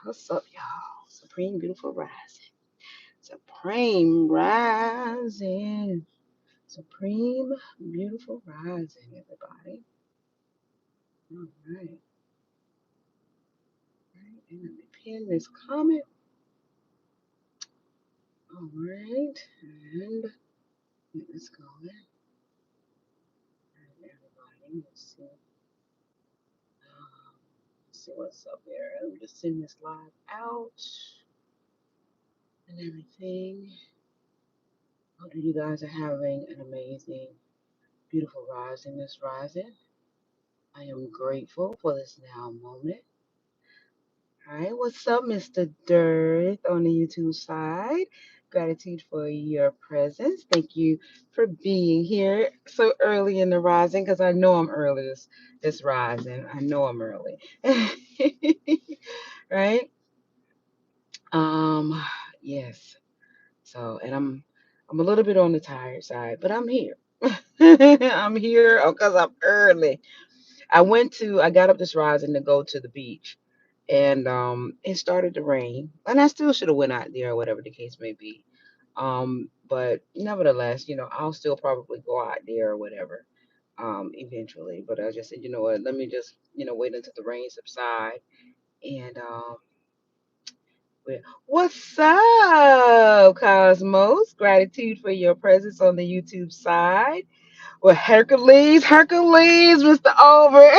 What's up, y'all? Supreme Beautiful Rising. Supreme Rising. Supreme Beautiful Rising, everybody. All right. Right. And let me pin this comment. All right. And let's go there. And everybody, let's see what's up there. Let me just send this live out and everything. Hope you guys are having an amazing, beautiful rising this rising. I am grateful for this now moment. All right, what's up, Mr. Dirt on the YouTube side? Gratitude for your presence. Thank you for being here so early in the rising because I know I'm early this rising. I know I'm early. Right? Um, yes. So, and I'm a little bit on the tired side, but I'm here. I'm here because I'm early. I got up this rising to go to the beach and it started to rain. And I still should have went out there or whatever the case may be. But nevertheless, I'll still probably go out there or whatever, eventually. But I just said, you know what, let me just, wait until the rain subside and what's up, Cosmos? Gratitude for your presence on the YouTube side. Well, Hercules, Mr. Over.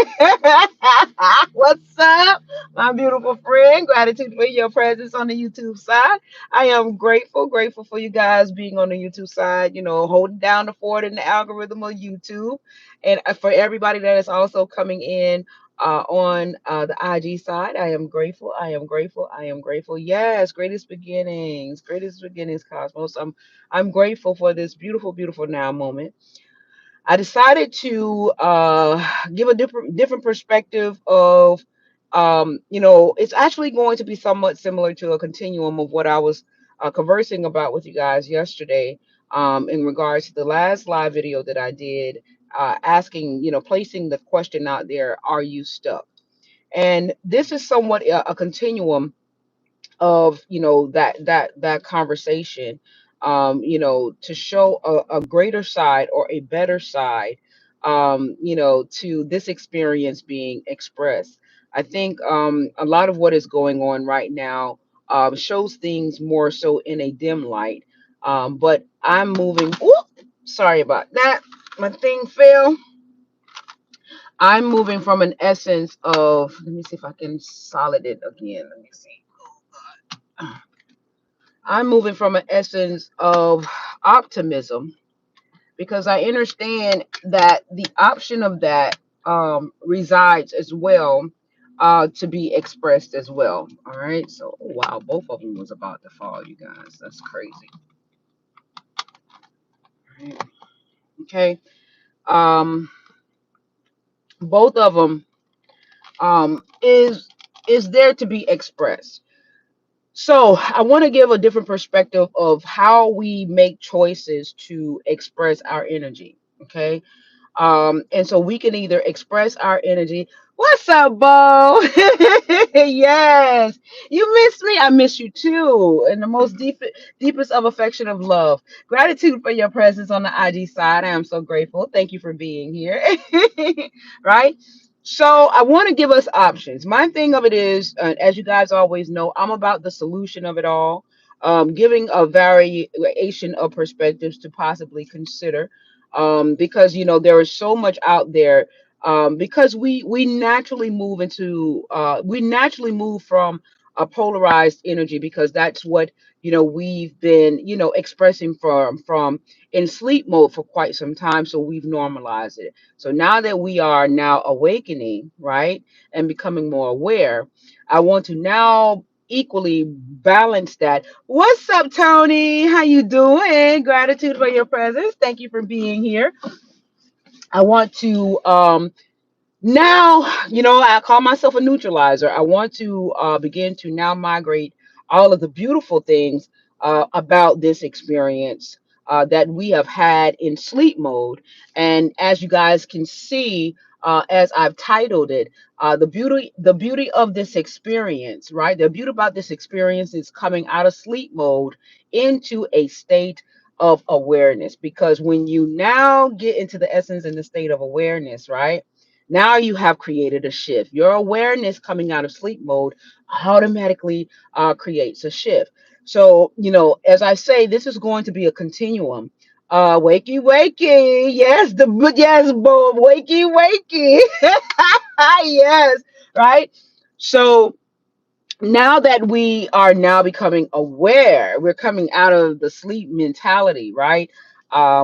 What's up, my beautiful friend? Gratitude for your presence on the YouTube side. I am grateful for you guys being on the YouTube side, holding down the fort in the algorithm of YouTube. And for everybody that is also coming in on the IG side, I am grateful. I am grateful. I am grateful. Yes, greatest beginnings, Cosmos. I'm grateful for this beautiful, beautiful now moment. I decided to give a different perspective of, it's actually going to be somewhat similar to a continuum of what I was conversing about with you guys yesterday, in regards to the last live video that I did, asking, placing the question out there, are you stuck? And this is somewhat a continuum of that conversation, to show a greater side or a better side, to this experience being expressed. I think a lot of what is going on right now shows things more so in a dim light, but I'm moving. Ooh, sorry about that, my thing fell. I'm moving from an essence of, let me see if I can solid it again, let me see. I'm moving from an essence of optimism because I understand that the option of that resides as well, to be expressed as well. All right. So, oh, wow, both of them was about to fall, you guys. That's crazy. All right. Okay. Um, both of them is there to be expressed. So I want to give a different perspective of how we make choices to express our energy. Okay. And so we can either express our energy. What's up, Bo? Yes, you miss me. I miss you too. In the most deepest of affection of love. Gratitude for your presence on the IG side. I am so grateful. Thank you for being here. Right? So I want to give us options. My thing of it is, as you guys always know, I'm about the solution of it all. Giving a variation of perspectives to possibly consider, because there is so much out there, because we naturally move from a polarized energy because that's what we've been expressing from in sleep mode for quite some time, so we've normalized it. So now that we are now awakening, right, and becoming more aware, I want to now equally balance that. What's up, Tony? How you doing? Gratitude for your presence. Thank you for being here. I want to now, I call myself a neutralizer. I want to begin to now migrate all of the beautiful things about this experience that we have had in sleep mode. And as you guys can see, as I've titled it, the beauty of this experience, right? The beauty about this experience is coming out of sleep mode into a state of awareness. Because when you now get into the essence and the state of awareness, right? Now you have created a shift. Your awareness coming out of sleep mode automatically creates a shift. So, as I say, this is going to be a continuum. Wakey, wakey. Yes, boom. Wakey, wakey. Yes, right. So, now that we are now becoming aware, we're coming out of the sleep mentality, right?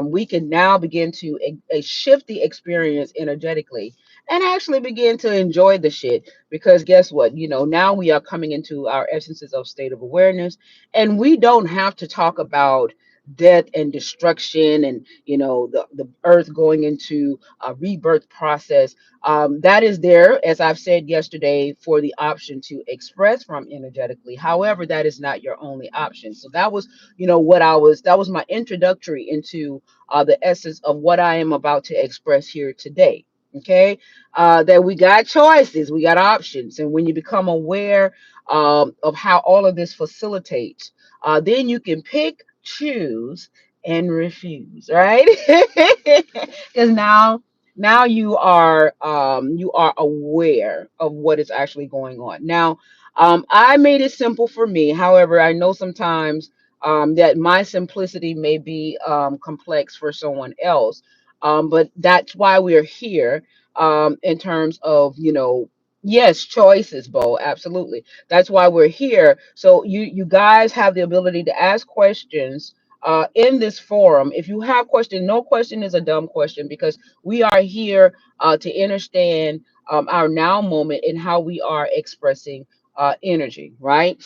We can now begin to shift the experience energetically and actually begin to enjoy the shit. Because guess what? Now we are coming into our essences of state of awareness, and we don't have to talk about death and destruction and the earth going into a rebirth process. That is there, as I've said yesterday, for the option to express from energetically. However, that is not your only option. So that was, that was my introductory into the essence of what I am about to express here today. Okay, that we got choices, we got options, and when you become aware of how all of this facilitates, then you can pick, choose, and refuse, right? Because now you are aware of what is actually going on. Now, I made it simple for me. However, I know sometimes that my simplicity may be complex for someone else. But that's why we're here, in terms of, yes, choices, Bo, absolutely. That's why we're here. So you guys have the ability to ask questions in this forum. If you have questions, no question is a dumb question, because we are here to understand our now moment and how we are expressing energy, right?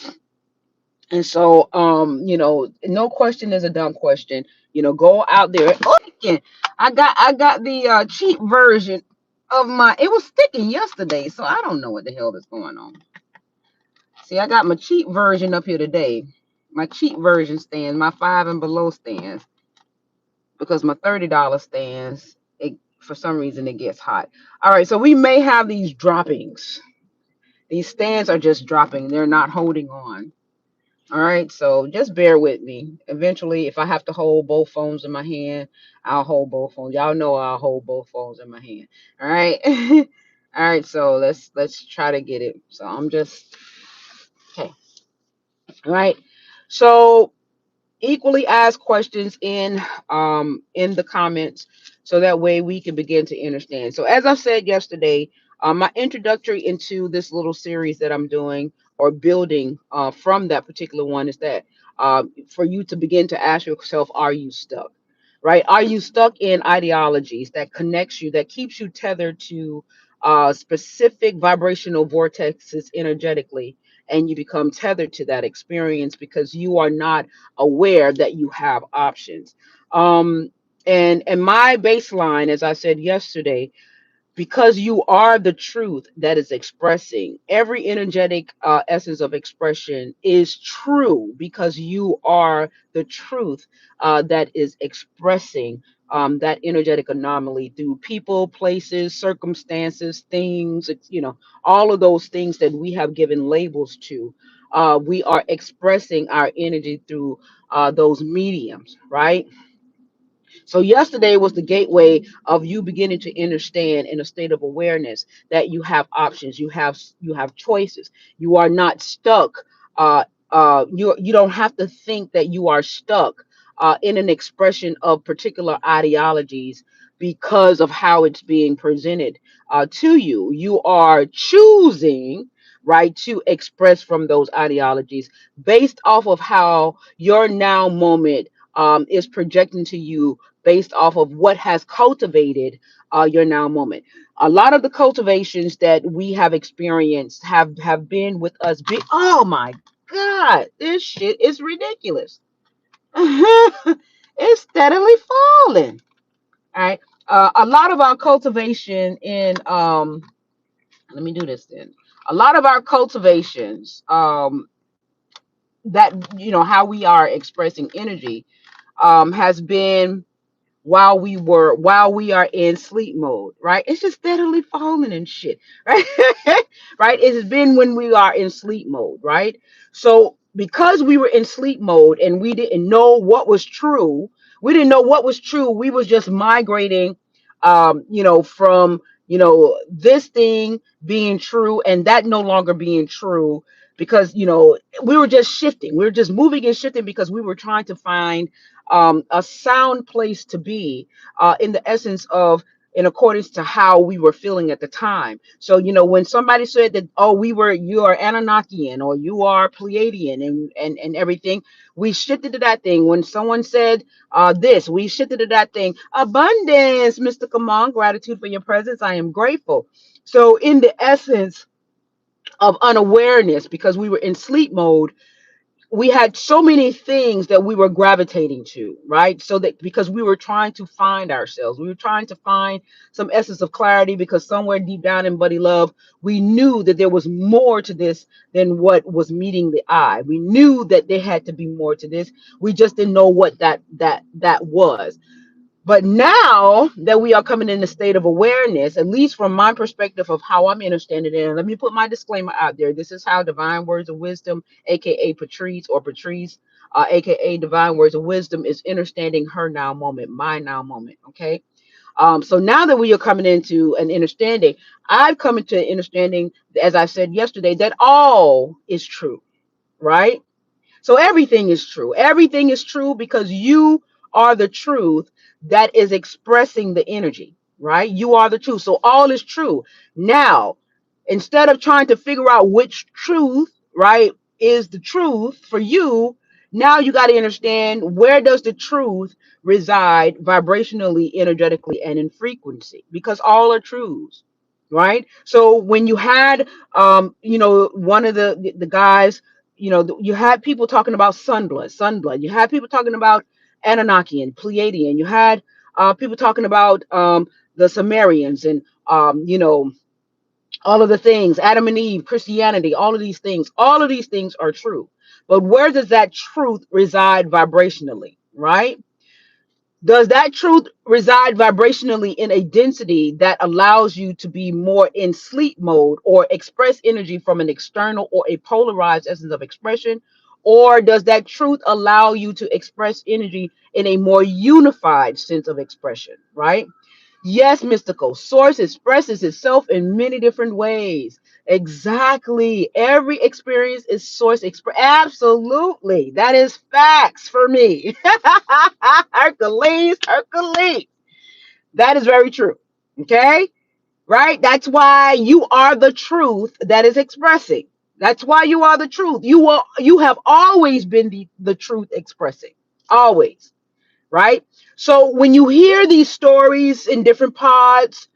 And so, no question is a dumb question. Go out there. Oh, yeah. I got the cheap version of my. It was sticking yesterday, so I don't know what the hell is going on. See, I got my cheap version up here today. My cheap version stands, my five and below stands, because my $30 stands, for some reason it gets hot. All right, so we may have these droppings. These stands are just dropping. They're not holding on. All right, so just bear with me. Eventually, if I have to hold both phones in my hand, I'll hold both phones. Y'all know I'll hold both phones in my hand. All right. All right, so let's try to get it. So I'm just okay. All right. So equally ask questions in the comments, so that way we can begin to understand. So as I said yesterday, my introductory into this little series that I'm doing or building from that particular one is that for you to begin to ask yourself, are you stuck? Right? Are you stuck in ideologies that connects you, that keeps you tethered to specific vibrational vortexes energetically, and you become tethered to that experience because you are not aware that you have options. And my baseline, as I said yesterday, because you are the truth that is expressing, every energetic essence of expression is true, because you are the truth that is expressing that energetic anomaly through people, places, circumstances, things, all of those things that we have given labels to. We are expressing our energy through those mediums, right? So yesterday was the gateway of you beginning to understand, in a state of awareness, that you have options, you have choices. You are not stuck. You don't have to think that you are stuck in an expression of particular ideologies because of how it's being presented to you. You are choosing, right, to express from those ideologies based off of how your now moment is projecting to you, based off of what has cultivated your now moment. A lot of the cultivations that we have experienced have been with us. Oh my God, this shit is ridiculous. It's steadily falling. All right. A lot of our cultivation in let me do this then. A lot of our cultivations, that how we are expressing energy, has been while we are in sleep mode, right? It's just steadily falling and shit, right? Right? It has been when we are in sleep mode, right? So because we were in sleep mode and we didn't know what was true, we didn't know what was true. We was just migrating, from this thing being true and that no longer being true, because we were just shifting. We were just moving and shifting because we were trying to find a sound place to be, in the essence of, in accordance to how we were feeling at the time. So, when somebody said that, oh, you are Anunnakian or you are Pleiadian and everything, we shifted to that thing. When someone said this, we shifted to that thing. Abundance, Mr. Kamal, gratitude for your presence. I am grateful. So, in the essence of unawareness, because we were in sleep mode, we had so many things that we were gravitating to, right? So that because we were trying to find ourselves, we were trying to find some essence of clarity, because somewhere deep down in Buddy Love, we knew that there was more to this than what was meeting the eye. We knew that there had to be more to this. We just didn't know what that was. But now that we are coming in a state of awareness, at least from my perspective of how I'm understanding it, and let me put my disclaimer out there. This is how Divine Words of Wisdom, aka Patrice, aka Divine Words of Wisdom, is understanding her now moment, my now moment. Okay. So now that we are coming into an understanding, I've come into an understanding, as I said yesterday, that all is true, right? So everything is true. Everything is true because you are the truth that is expressing the energy, right? You are the truth. So all is true. Now, instead of trying to figure out which truth, right, is the truth for you, now you got to understand, where does the truth reside vibrationally, energetically, and in frequency, because all are truths, right? So when you had one of the guys, you had people talking about sunblood. You had people talking about Anunnakian, Pleiadian. You had people talking about the Sumerians and all of the things, Adam and Eve, Christianity, all of these things. All of these things are true. But where does that truth reside vibrationally, right? Does that truth reside vibrationally in a density that allows you to be more in sleep mode or express energy from an external or a polarized essence of expression? Or does that truth allow you to express energy in a more unified sense of expression, right? Yes, mystical. Source expresses itself in many different ways. Exactly. Every experience is source express. Absolutely. That is facts for me. Hercules, Hercules. That is very true. Okay. Right. That's why you are the truth that is expressing. That's why you are the truth. You have always been the truth expressing. Always. Right. So when you hear these stories in different pods,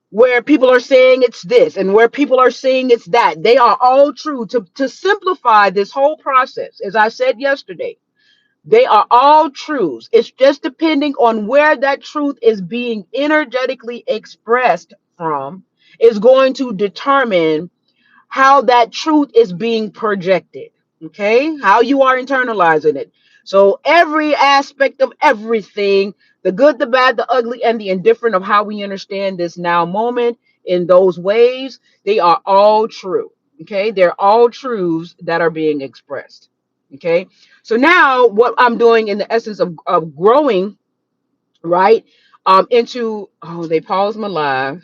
where people are saying it's this and where people are saying it's that, they are all true. To simplify this whole process, as I said yesterday, they are all truths. It's just depending on where that truth is being energetically expressed from, is going to determine how that truth is being projected. Okay, how you are internalizing it. So every aspect of everything, the good, the bad, the ugly, and the indifferent, of how we understand this now moment in those ways, they are all true. Okay, they're all truths that are being expressed. Okay, so now what I'm doing in the essence of growing, right, into, oh, they paused my live.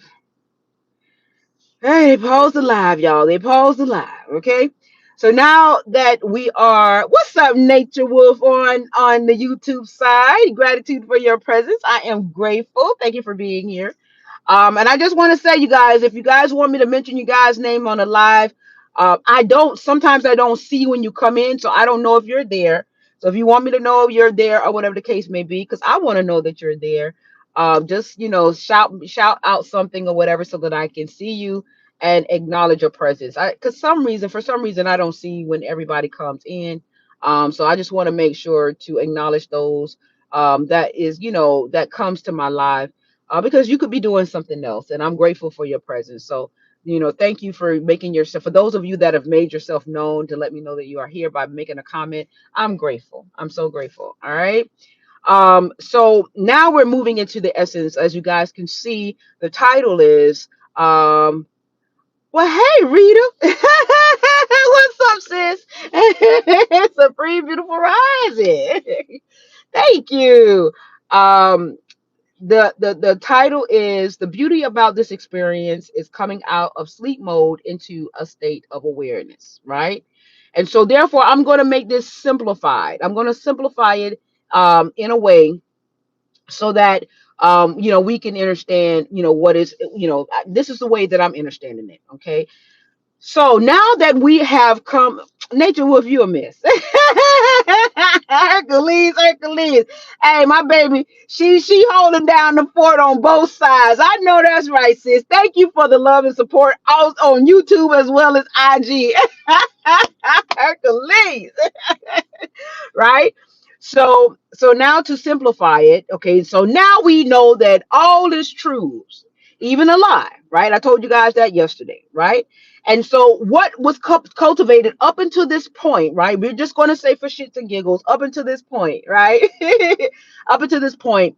Hey, they paused the live, y'all. They paused the live. Okay. So now that we are, what's up, Nature Wolf, on the YouTube side? Gratitude for your presence. I am grateful. Thank you for being here. And I just want to say, you guys, if you guys want me to mention you guys' name on the live, sometimes I don't see when you come in, so I don't know if you're there. So if you want me to know if you're there or whatever the case may be, because I want to know that you're there, just, shout out something or whatever so that I can see you and acknowledge your presence. For some reason, I don't see when everybody comes in. So I just want to make sure to acknowledge those, that comes to my live, because you could be doing something else, and I'm grateful for your presence. So, thank you for making yourself, for those of you that have made yourself known to let me know that you are here by making a comment. I'm grateful. I'm so grateful. All right. So now we're moving into the essence. As you guys can see, the title is well, hey, Rita. What's up, sis? It's a pretty beautiful rising. Thank you. Um, the title is the beauty about this experience is coming out of sleep mode into a state of awareness, right? And so therefore I'm going to make this simplified. I'm going to simplify it in a way so that we can understand, what is, this is the way that I'm understanding it. Okay, so now that we have come, nature wolf, you a miss. Hercules, Hercules. Hey, my baby, she holding down the fort on both sides. I know that's right, sis. Thank you for the love and support out on YouTube as well as IG. Hercules, right? So now to simplify it, okay, so now we know that all is truths, even a lie, right? I told you guys that yesterday, right? And so what was cultivated up until this point, right? We're just going to say for shits and giggles, up until this point, right? Up until this point,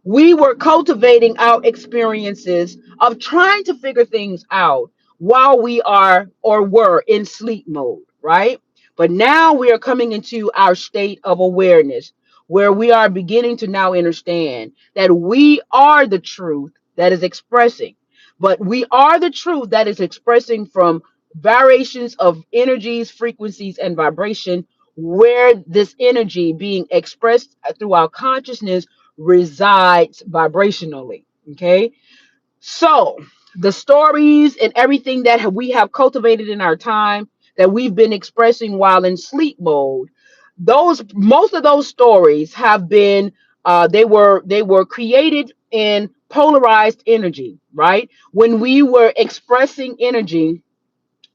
we were cultivating our experiences of trying to figure things out while we are or were in sleep mode, right? But now we are coming into our state of awareness where we are beginning to now understand that we are the truth that is expressing, but we are the truth that is expressing from variations of energies, frequencies, and vibration, where this energy being expressed through our consciousness resides vibrationally. Okay. So the stories and everything that we have cultivated in our time that we've been expressing while in sleep mode, those most of those stories have been they were created in polarized energy, right? When we were expressing energy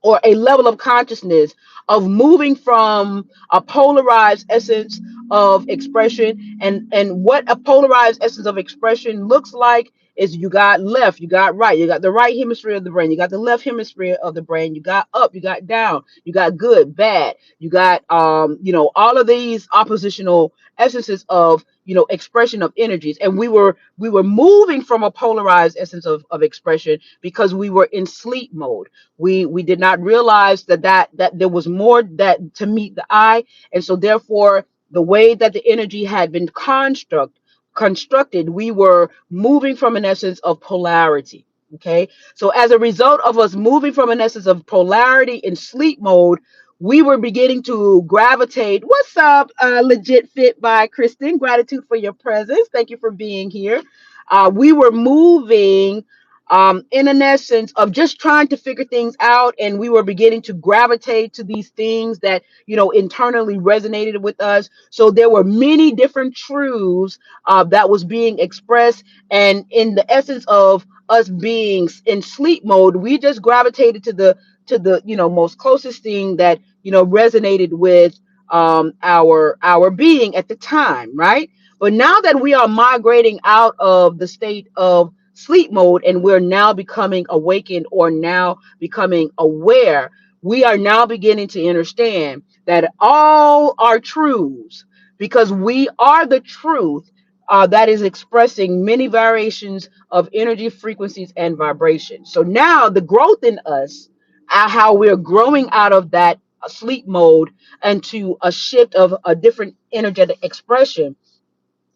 or a level of consciousness of moving from a polarized essence of expression, and what a polarized essence of expression looks like is you got left, you got right, you got the right hemisphere of the brain, you got the left hemisphere of the brain, you got up, you got down, you got good, bad, you got all of these oppositional essences of expression of energies. And we were moving from a polarized essence of expression because we were in sleep mode. We did not realize that there was more that to meet the eye. And so therefore the way that the energy had been constructed, we were moving from an essence of polarity. Okay, so as a result of us moving from an essence of polarity in sleep mode, we were beginning to gravitate. What's up, legit fit by Kristen? Gratitude for your presence. Thank you for being here. We were moving in an essence of just trying to figure things out, and we were beginning to gravitate to these things that internally resonated with us. So there were many different truths that was being expressed, and in the essence of us being in sleep mode, we just gravitated to the most closest thing that resonated with our being at the time, right? But now that we are migrating out of the state of sleep mode and we're now becoming awakened or now becoming aware, we are now beginning to understand that all are truths, because we are the truth that is expressing many variations of energy, frequencies, and vibrations. So now the growth in us, how we're growing out of that sleep mode into a shift of a different energetic expression.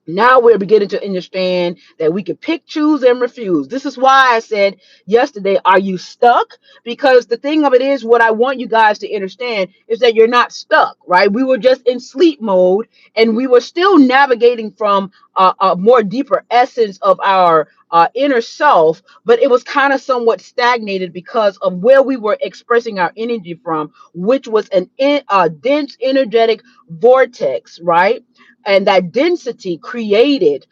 Now we're beginning to understand that we can pick, choose, and refuse. This is why I said yesterday, are you stuck? Because the thing of it is, what I want you guys to understand is that you're not stuck, right? We were just in sleep mode and we were still navigating from a more deeper essence of our inner self, but it was kind of somewhat stagnated because of where we were expressing our energy from, which was a dense energetic vortex, right? And that density created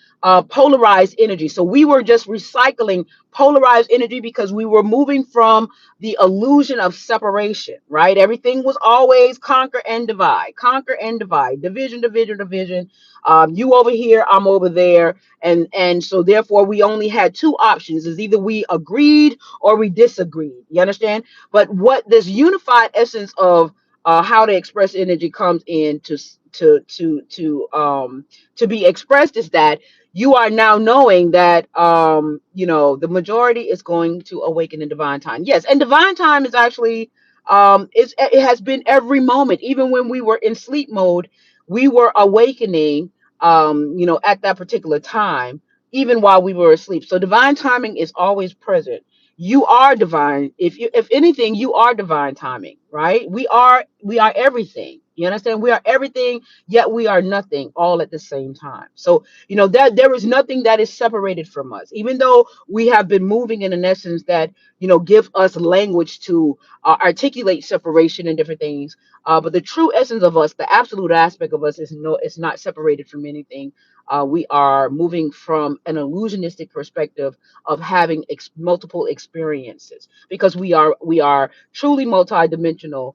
polarized energy. So we were just recycling polarized energy because we were moving from the illusion of separation, right? Everything was always conquer and divide, division, division, division. You over here, I'm over there. And so therefore we only had two options: is either we agreed or we disagreed. You understand? But what this unified essence of how to express energy comes in to be expressed is that you are now knowing that the majority is going to awaken in divine time. Yes, and divine time is actually it has been every moment. Even when we were in sleep mode, we were awakening at that particular time, even while we were asleep. So divine timing is always present. You are divine. If anything, you are divine timing, right? We are everything. You understand? We are everything, yet we are nothing all at the same time. So that there is nothing that is separated from us, even though we have been moving in an essence that give us language to articulate separation and different things. But the true essence of us, the absolute aspect of us, is no, it's not separated from anything. We are moving from an illusionistic perspective of having multiple experiences, because we are truly multidimensional,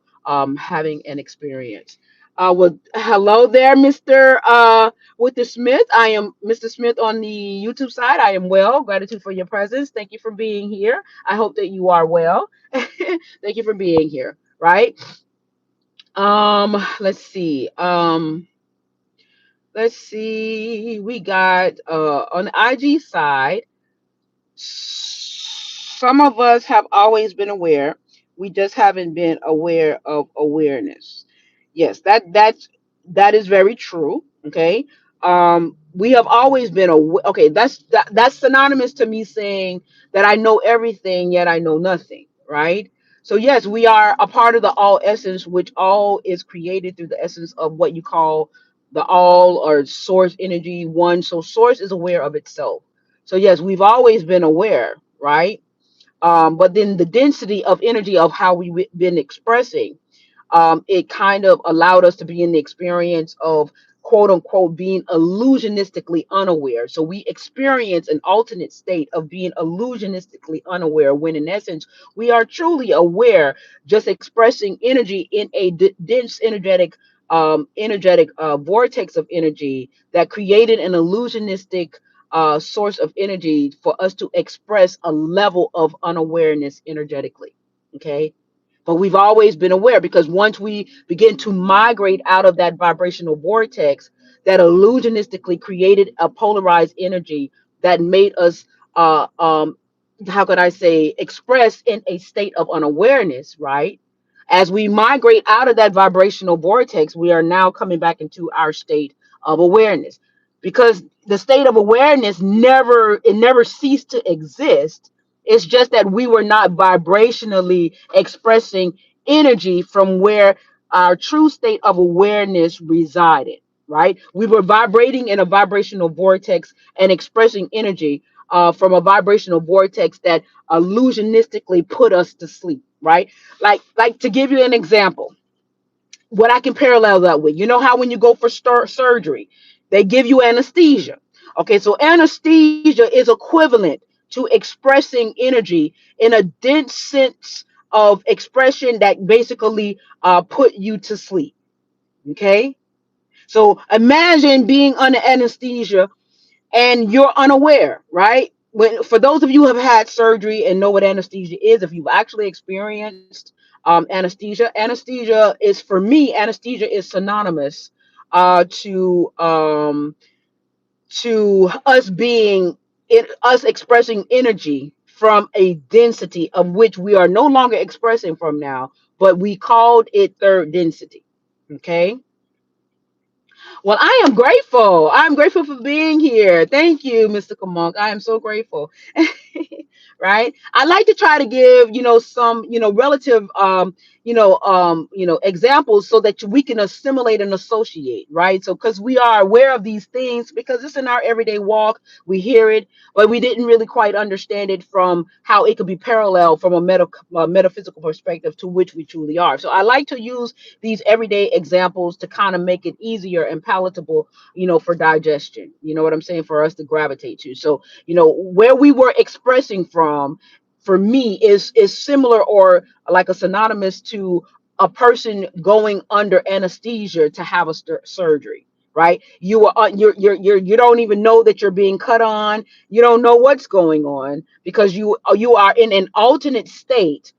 having an experience. Well, hello there, Mr. With the Smith. I am Mr. Smith on the YouTube side. I am well. Gratitude for your presence. Thank you for being here. I hope that you are well. Thank you for being here. Right. Let's see. Let's see. We got on the IG side. Some of us have always been aware. We just haven't been aware of awareness. Yes, that is very true. Okay. We have always been okay. That's synonymous to me saying that I know everything, yet I know nothing. Right. So yes, we are a part of the all essence, which all is created through the essence of what you call the all or source energy one. So source is aware of itself. So yes, we've always been aware, right? But then the density of energy of how we've been expressing, it kind of allowed us to be in the experience of quote unquote being illusionistically unaware. So we experience an alternate state of being illusionistically unaware, when in essence we are truly aware, just expressing energy in a dense energetic vortex of energy that created an illusionistic source of energy for us to express a level of unawareness energetically. Okay, but we've always been aware, because once we begin to migrate out of that vibrational vortex that illusionistically created a polarized energy that made us uh um how could I say, express in a state of unawareness, right? As we migrate out of that vibrational vortex, we are now coming back into our state of awareness, because the state of awareness never ceased to exist. It's just that we were not vibrationally expressing energy from where our true state of awareness resided, right? We were vibrating in a vibrational vortex and expressing energy from a vibrational vortex that illusionistically put us to sleep, right? Like to give you an example, what I can parallel that with. You know how when you go for surgery, they give you anesthesia. Okay, so anesthesia is equivalent to expressing energy in a dense sense of expression that basically put you to sleep. Okay, so imagine being under anesthesia and you're unaware, right? When, for those of you who have had surgery and know what anesthesia is, if you've actually experienced anesthesia is, for me, anesthesia is synonymous to us being us expressing energy from a density of which we are no longer expressing from now, but we called it third density. Okay. Well, I am grateful. I'm grateful for being here. Thank you, Mr. Kamonk. I am so grateful. Right? I like to try to give, some, relative, examples so that we can assimilate and associate, right? So, because we are aware of these things, because it's in our everyday walk, we hear it, but we didn't really quite understand it from how it could be parallel from a metaphysical perspective to which we truly are. So, I like to use these everyday examples to kind of make it easier and palatable, for digestion. You know what I'm saying? For us to gravitate to. So, where we were expressing from, for me, is similar or like a synonymous to a person going under anesthesia to have a surgery. Right, you are you don't even know that you're being cut on. You don't know what's going on, because you are in an alternate state,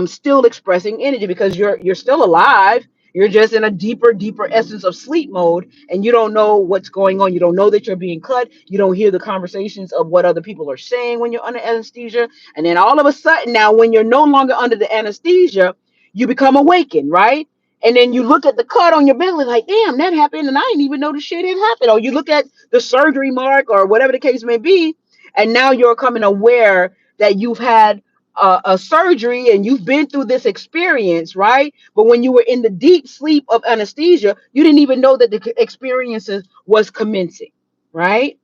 still expressing energy, because you're still alive. You're just in a deeper essence of sleep mode, and you don't know what's going on. You don't know that you're being cut. You don't hear the conversations of what other people are saying when you're under anesthesia. And then all of a sudden, now when you're no longer under the anesthesia, you become awakened, right? And then you look at the cut on your belly, like, damn, that happened, and I didn't even know the shit had happened. Or you look at the surgery mark or whatever the case may be, and now you're coming aware that you've had a surgery and you've been through this experience, right? But when you were in the deep sleep of anesthesia, you didn't even know that the experiences was commencing, right?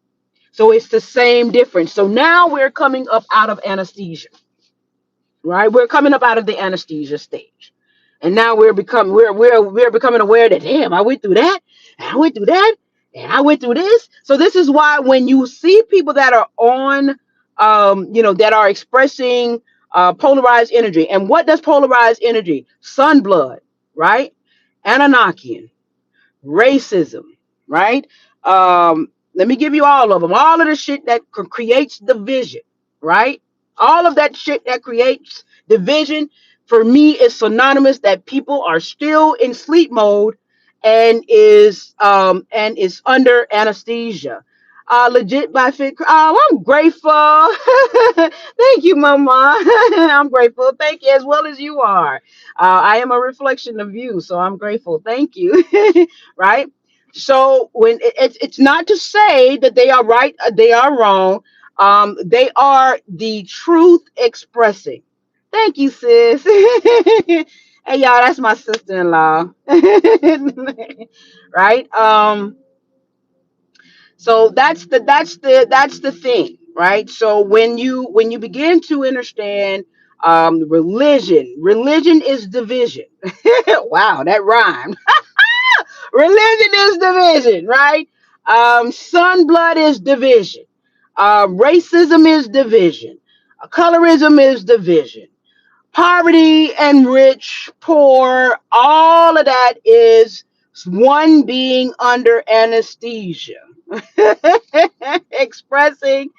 So it's the same difference. So now we're coming up out of anesthesia, right? We're coming up out of the anesthesia stage. And now we're becoming aware that damn, I went through that, and I went through that, and I went through this. So this is why when you see people that are on that are expressing polarized energy. And what does polarized energy? Sun blood, right? Anunnakian, racism, right? Let me give you all of them. All of the shit that creates division, right? All of that shit that creates division, for me, is synonymous that people are still in sleep mode and is under anesthesia. Legit by fit. Oh, I'm grateful. Thank you, Mama. I'm grateful. Thank you as well as you are. I am a reflection of you, so I'm grateful. Thank you. Right? So when it's not to say that they are right, they are wrong. They are the truth expressing. Thank you, sis. Hey, y'all, that's my sister-in-law. Right? So that's the thing, right? So when you begin to understand religion is division. Wow, that rhymed. Religion is division, right? Sun blood is division. Racism is division. Colorism is division. Poverty and rich, poor, all of that is one being under anesthesia, expressing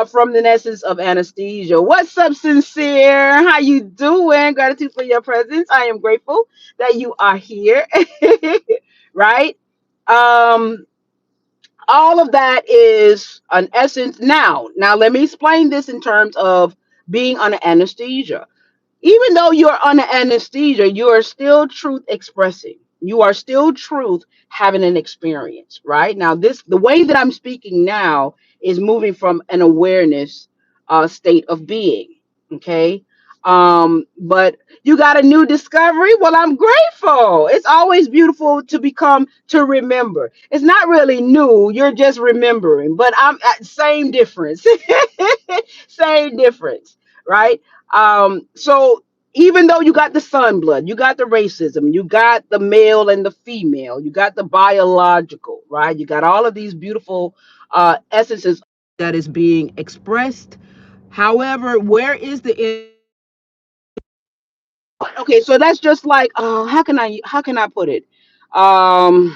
from the essence of anesthesia. What's up, sincere? How you doing? Gratitude for your presence. I am grateful that you are here. Right? Um, all of that is an essence. Now let me explain this in terms of being under anesthesia. Even though you're under anesthesia, you are still truth expressing. You are still truth having an experience, right? Now, the way that I'm speaking now is moving from an awareness state of being. Okay. But you got a new discovery. Well, I'm grateful. It's always beautiful to remember. It's not really new. You're just remembering, but I'm at same difference. Same difference, right? So even though you got the sun blood, you got the racism, you got the male and the female, you got the biological, right? You got all of these beautiful essences that is being expressed. However, where is the okay? So that's just like how can I put it? Um,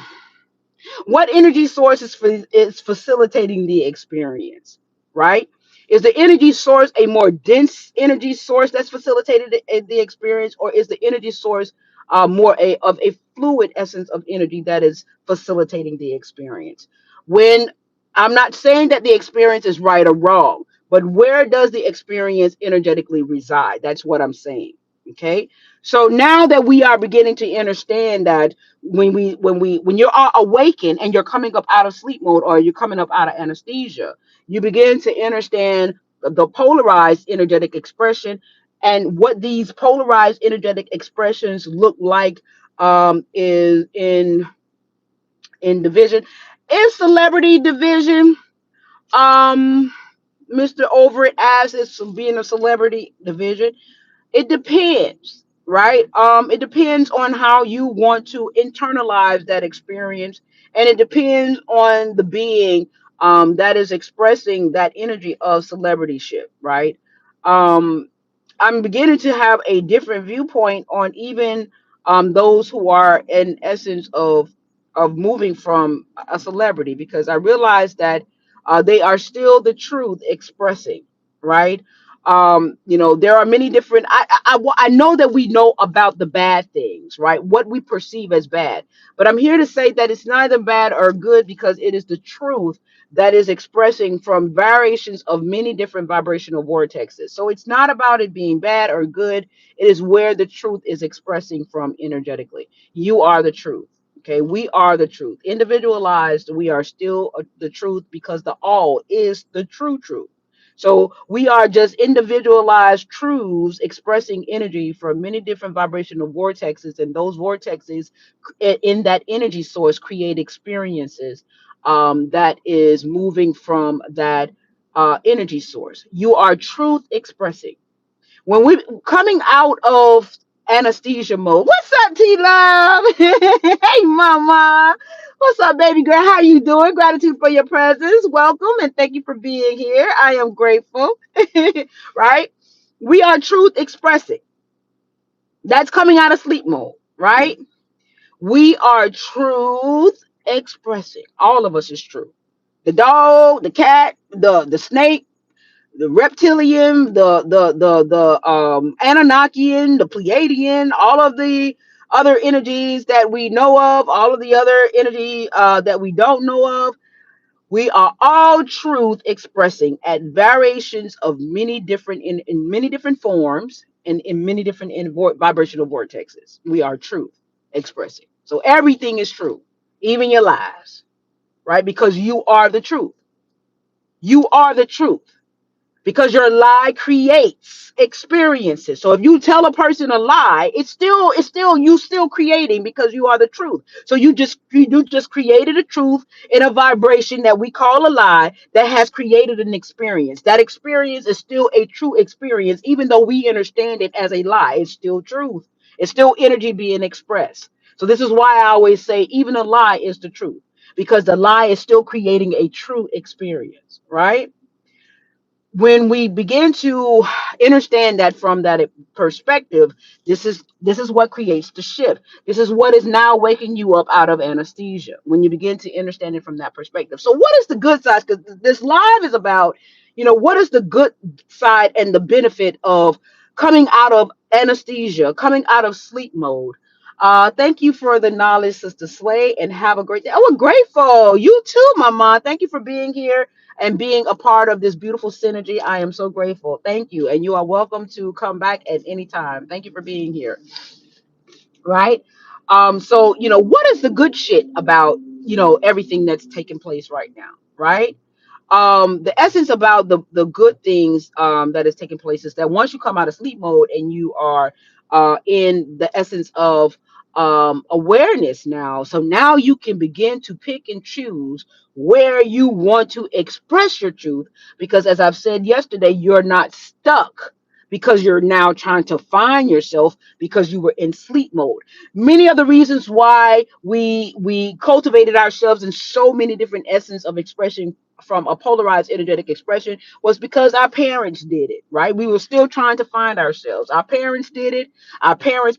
what energy source is facilitating the experience, right? Is the energy source a more dense energy source that's facilitated the experience, or is the energy source more of a fluid essence of energy that is facilitating the experience? When I'm not saying that the experience is right or wrong, but where does the experience energetically reside? That's what I'm saying. Okay. So now that we are beginning to understand that when you're awakened and you're coming up out of sleep mode, or you're coming up out of anesthesia, you begin to understand the polarized energetic expression and what these polarized energetic expressions look like, is in division. In celebrity division, um Mr. Overett asks, it's being a celebrity division. It depends, right? It depends on how you want to internalize that experience, and it depends on the being that is expressing that energy of celebrityship, right? um I'm beginning to have a different viewpoint on even those who are in essence of moving from a celebrity, because I realize that they are still the truth expressing, right? There are many different. I know that we know about the bad things, right? What we perceive as bad, but I'm here to say that it's neither bad or good because it is the truth that is expressing from variations of many different vibrational vortexes. So it's not about it being bad or good. It is where the truth is expressing from energetically. You are the truth. Okay, we are the truth. Individualized, we are still the truth because the all is the true truth. So we are just individualized truths expressing energy from many different vibrational vortexes, and those vortexes in that energy source create experiences that is moving from that energy source. You are truth expressing. When we coming out of anesthesia mode. What's up, T Love? Hey, Mama. What's up, baby girl? How you doing? Gratitude for your presence. Welcome and thank you for being here. I am grateful. Right? We are truth expressing. That's coming out of sleep mode, right? We are truth expressing. All of us is true. The dog, the cat, the snake, the reptilian, the Anunnakian, the Pleiadian, all of the other energies that we know of, all of the other energy that we don't know of, we are all truth expressing at variations of many different in many different forms and in many different vibrational vortexes. We are truth expressing. So everything is true, even your lies, right? Because you are the truth. You are the truth because your lie creates experiences. So if you tell a person a lie, it's still you still creating because you are the truth. So you just created a truth in a vibration that we call a lie that has created an experience. That experience is still a true experience, even though we understand it as a lie. It's still truth. It's still energy being expressed. So this is why I always say even a lie is the truth because the lie is still creating a true experience, right? When we begin to understand that from that perspective, this is what creates the shift. This is what is now waking you up out of anesthesia when you begin to understand it from that perspective. So what is the good side? Because this live is about, what is the good side and the benefit of coming out of anesthesia, coming out of sleep mode. Thank you for the knowledge, Sister Sway, and have a great day. Oh, we're grateful. You too, Mama. Thank you for being here and being a part of this beautiful synergy. I am so grateful. Thank you. And you are welcome to come back at any time. Thank you for being here. Right. So, what is the good shit about, everything that's taking place right now? Right. The essence about the good things that is taking place is that once you come out of sleep mode and you are in the essence of awareness now, so now you can begin to pick and choose where you want to express your truth, because as I've said yesterday, you're not stuck because you're now trying to find yourself because you were in sleep mode. Many of the reasons why we cultivated ourselves in so many different essence of expression from a polarized energetic expression was because our parents did it, right? We were still trying to find ourselves. Our parents did it. Our parents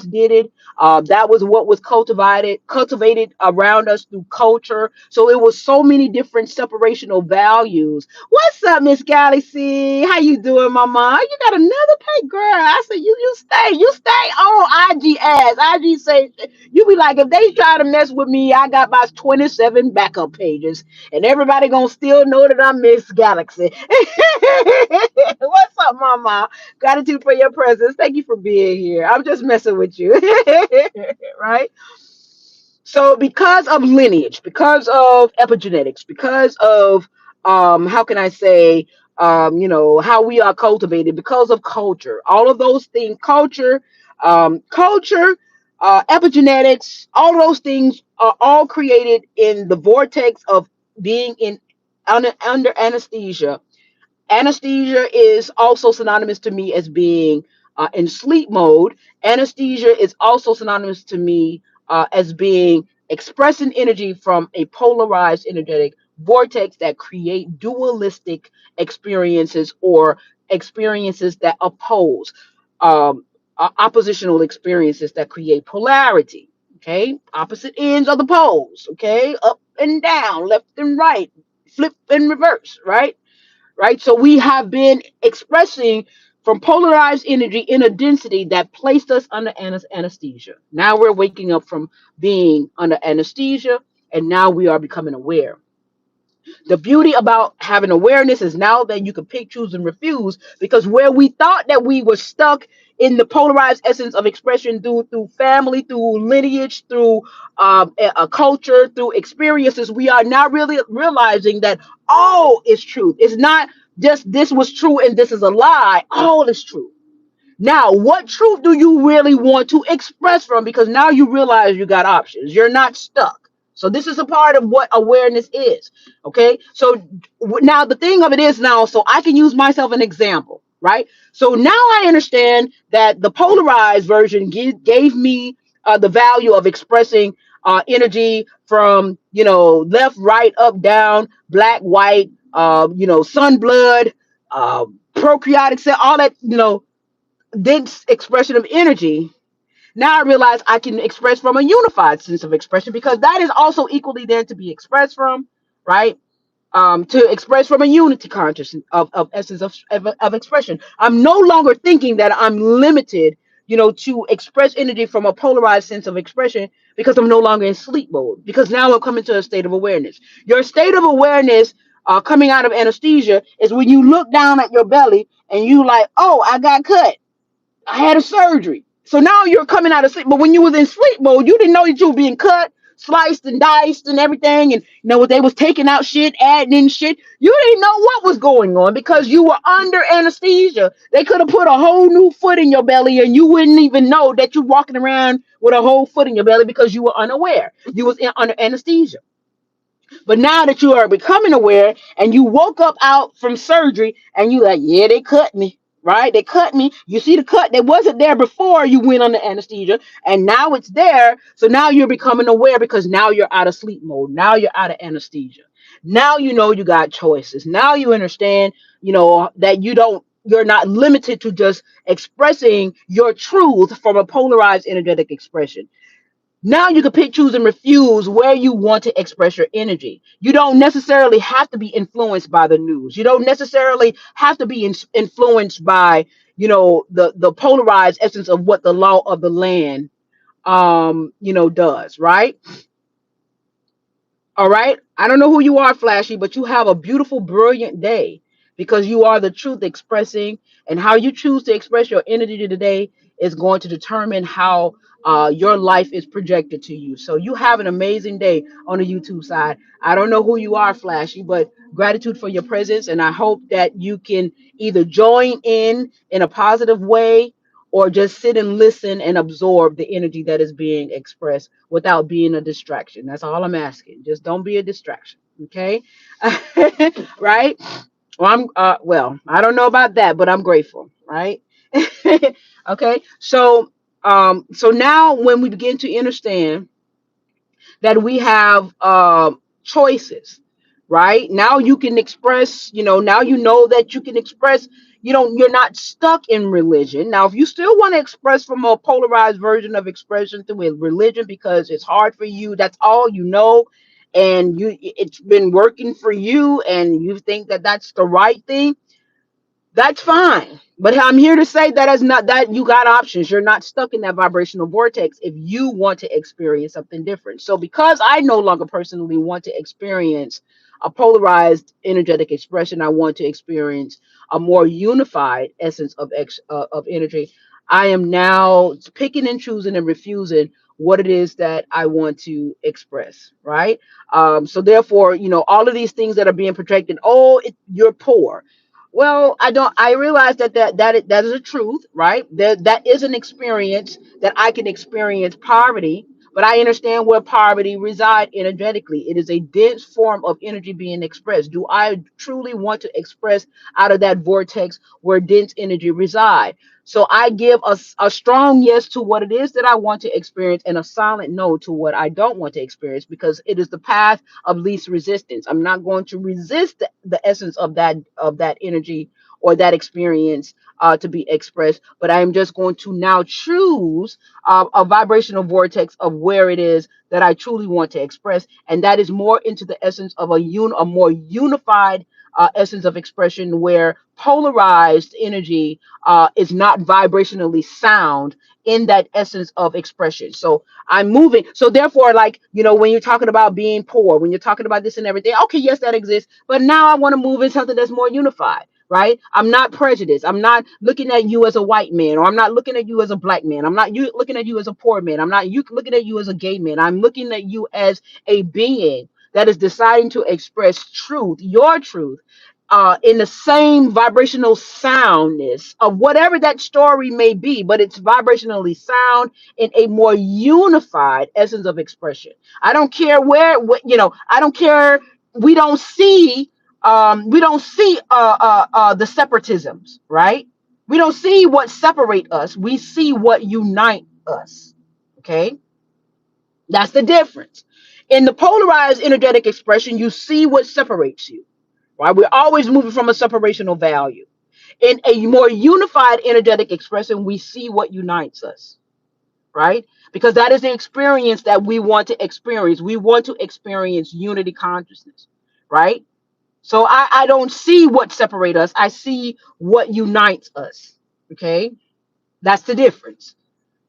did it. That was what was cultivated around us through culture. So it was so many different separational values. What's up, Miss Galaxy? How you doing, Mama? You got another pay, girl. I said you stay on IG ass. IG say you be like, if they try to mess with me, I got my 27 backup pages and everybody gonna still know that I'm Miss Galaxy. What's up, Mama? Gratitude for your presence. Thank you for being here. I'm just messing with you, right? So, because of lineage, because of epigenetics, because of how can I say, how we are cultivated, because of culture, all of those things, culture, epigenetics, all of those things are all created in the vortex of being in under anesthesia. Anesthesia is also synonymous to me as being in sleep mode. Anesthesia is also synonymous to me as being expressing energy from a polarized energetic vortex that create dualistic experiences or experiences that oppose, oppositional experiences that create polarity. Okay, opposite ends of the poles. Okay, up and down, left and right, flip and reverse. Right. right? So we have been expressing from polarized energy in a density that placed us under anesthesia. Now we're waking up from being under anesthesia, and now we are becoming aware. The beauty about having awareness is now that you can pick, choose, and refuse, because where we thought that we were stuck in the polarized essence of expression through family, through lineage, through a culture, through experiences, we are now really realizing that all is truth. It's not just this was true and this is a lie. All is true. Now, what truth do you really want to express from? Because now you realize you got options. You're not stuck. So this is a part of what awareness is. Okay. So now the thing of it is now, so I can use myself an example, right? So now I understand that the polarized version gave me the value of expressing energy from, left, right, up, down, black, white, sun, blood, prokaryotic cell, all that, dense expression of energy. Now I realize I can express from a unified sense of expression, because that is also equally there to be expressed from, right? To express from a unity consciousness of essence of expression. I'm no longer thinking that I'm limited, to express energy from a polarized sense of expression, because I'm no longer in sleep mode, because now I'm coming to a state of awareness. Your state of awareness coming out of anesthesia is when you look down at your belly and you like, oh, I got cut. I had a surgery. So now you're coming out of sleep. But when you was in sleep mode, you didn't know that you were being cut, sliced, and diced and everything. And what they was taking out shit, adding in shit. You didn't know what was going on because you were under anesthesia. They could have put a whole new foot in your belly and you wouldn't even know that you're walking around with a whole foot in your belly because you were unaware. You was under anesthesia. But now that you are becoming aware and you woke up out from surgery and you like, yeah, they cut me, right? They cut me. You see the cut that wasn't there before you went under anesthesia, and now it's there. So now you're becoming aware because now you're out of sleep mode. Now you're out of anesthesia. Now you know you got choices. Now you understand, that you're not limited to just expressing your truth from a polarized energetic expression. Now you can pick, choose, and refuse where you want to express your energy. You don't necessarily have to be influenced by the news. You don't necessarily have to be influenced by, the polarized essence of what the law of the land, does, right? All right. I don't know who you are, Flashy, but you have a beautiful, brilliant day, because you are the truth expressing, and how you choose to express your energy today is going to determine how your life is projected to you. So you have an amazing day on the YouTube side. I don't know who you are, Flashy, but gratitude for your presence. And I hope that you can either join in a positive way, or just sit and listen and absorb the energy that is being expressed without being a distraction. That's all I'm asking. Just don't be a distraction. Okay. Right. Well, I don't know about that, but I'm grateful. Right. Okay. So now when we begin to understand that we have choices, right? Now you can express, now you know that you can express, you're not stuck in religion. Now, if you still want to express from a polarized version of expression through a religion because it's hard for you, that's all you know, and it's been working for you, and you think that that's the right thing, that's fine. But I'm here to say that is not that you got options. You're not stuck in that vibrational vortex if you want to experience something different. So because I no longer personally want to experience a polarized energetic expression, I want to experience a more unified essence of energy. I am now picking and choosing and refusing what it is that I want to express, right? So therefore, all of these things that are being projected, oh, you're poor. Well, I realize that is a truth, right? That is an experience that I can experience poverty, but I understand where poverty resides energetically. It is a dense form of energy being expressed. Do I truly want to express out of that vortex where dense energy reside? So I give a strong yes to what it is that I want to experience, and a silent no to what I don't want to experience, because it is the path of least resistance. I'm not going to resist the essence of that energy or that experience to be expressed, but I am just going to now choose a vibrational vortex of where it is that I truly want to express, and that is more into the essence of a more unified essence of expression where polarized energy is not vibrationally sound in that essence of expression. So I'm moving. So therefore, like, when you're talking about being poor, when you're talking about this and everything, okay, yes, that exists. But now I want to move in something that's more unified. Right? I'm not prejudiced. I'm not looking at you as a white man, or I'm not looking at you as a black man. I'm not looking at you as a poor man. I'm not you looking at you as a gay man. I'm looking at you as a being that is deciding to express truth, your truth, in the same vibrational soundness of whatever that story may be, but it's vibrationally sound in a more unified essence of expression. I don't care I don't care. We don't see, the separatisms, right? We don't see what separate us. We see what unite us. Okay, that's the difference. In the polarized energetic expression, you see what separates you. Right? We're always moving from a separational value. In a more unified energetic expression, we see what unites us, right? Because that is the experience that we want to experience. We want to experience unity consciousness, right? So I don't see what separates us. I see what unites us. Okay. That's the difference,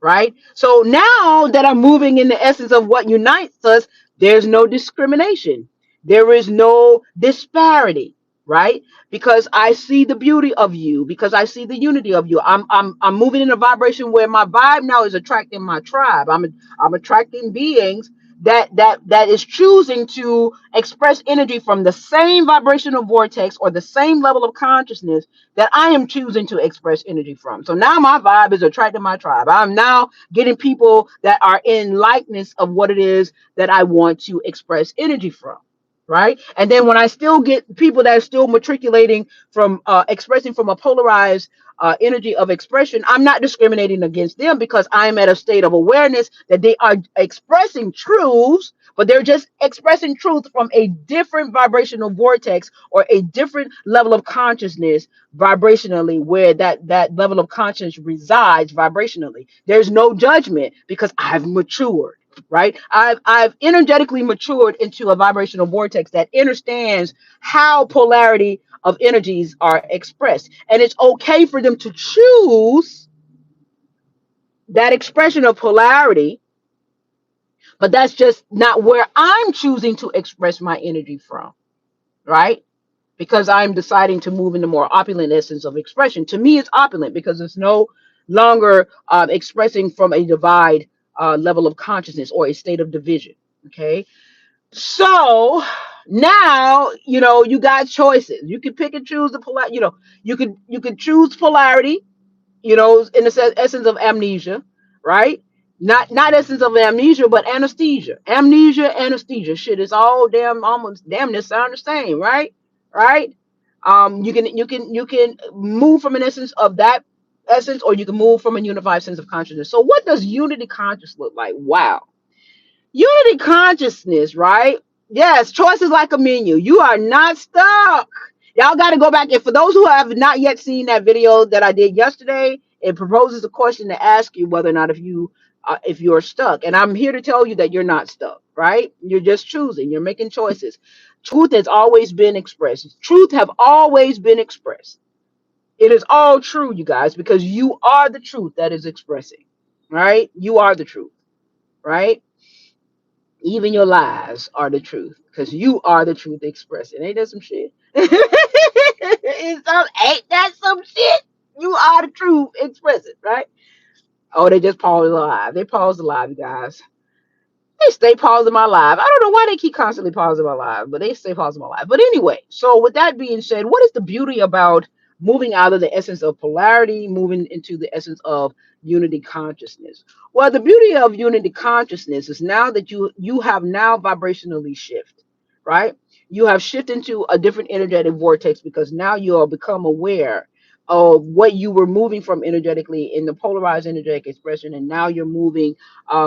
right? So now that I'm moving in the essence of what unites us, there's no discrimination. There is no disparity, right? Because I see the beauty of you, because I see the unity of you. I'm moving in a vibration where my vibe now is attracting my tribe. I'm attracting beings that is choosing to express energy from the same vibrational vortex or the same level of consciousness that I am choosing to express energy from. So now my vibe is attracting my tribe. I'm now getting people that are in likeness of what it is that I want to express energy from. Right. And then when I still get people that are still matriculating from expressing from a polarized energy of expression, I'm not discriminating against them because I'm at a state of awareness that they are expressing truths, but they're just expressing truth from a different vibrational vortex or a different level of consciousness vibrationally, where that level of conscience resides vibrationally. There's no judgment because I've matured, right? I've energetically matured into a vibrational vortex that understands how polarity of energies are expressed, and it's okay for them to choose that expression of polarity, but that's just not where I'm choosing to express my energy from, right? Because I'm deciding to move in the more opulent essence of expression. To me, it's opulent because it's no longer expressing from a divide level of consciousness or a state of division. Okay, so now you got choices. You can pick and choose the polar. You could choose polarity, in the essence of amnesia, right? Not essence of amnesia, but anesthesia. Amnesia, anesthesia. Shit, it's all almost damn near sound the same, right? Right? You can move from an essence of that essence, or you can move from a unified sense of consciousness. So, what does unity conscious look like? Wow. Unity consciousness, right? Yes, choice is like a menu. You are not stuck. Y'all got to go back. And for those who have not yet seen that video that I did yesterday, it proposes a question to ask you whether or not if you're stuck. And I'm here to tell you that you're not stuck, right? You're just choosing. You're making choices. Truth has always been expressed. Truth have always been expressed. It is all true, you guys, because you are the truth that is expressing, right? You are the truth, right? Even your lies are the truth because you are the truth expressing. Ain't that some shit? Ain't that some shit? You are the truth expressing, right? Oh, they just paused the live. They paused the live, you guys. They stay pausing my live. I don't know why they keep constantly pausing my live, but they stay pausing my live. But anyway, so with that being said, what is the beauty about moving out of the essence of polarity, moving into the essence of unity consciousness? Well, the beauty of unity consciousness is now that you have now vibrationally shift, right? You have shifted into a different energetic vortex because now you are become aware of what you were moving from energetically in the polarized energetic expression, and now you're moving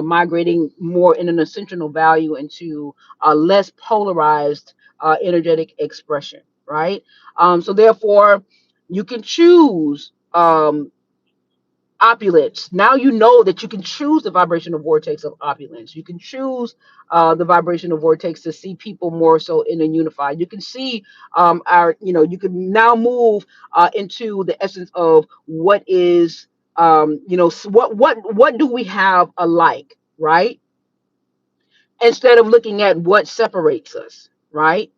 migrating more in an ascensional value into a less polarized energetic expression, right? So therefore, you can choose. Opulence. Now you know that you can choose the vibrational vortex of opulence. You can choose the vibrational vortex to see people more so in a unified. You can see you can now move into the essence of what is, what do we have alike, right? Instead of looking at what separates us, right?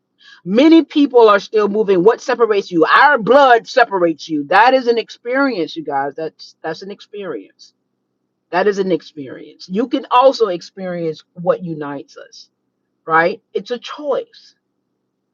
Many people are still moving. What separates you? Our blood separates you. That is an experience, you guys. That's an experience. That is an experience. You can also experience what unites us, right? It's a choice,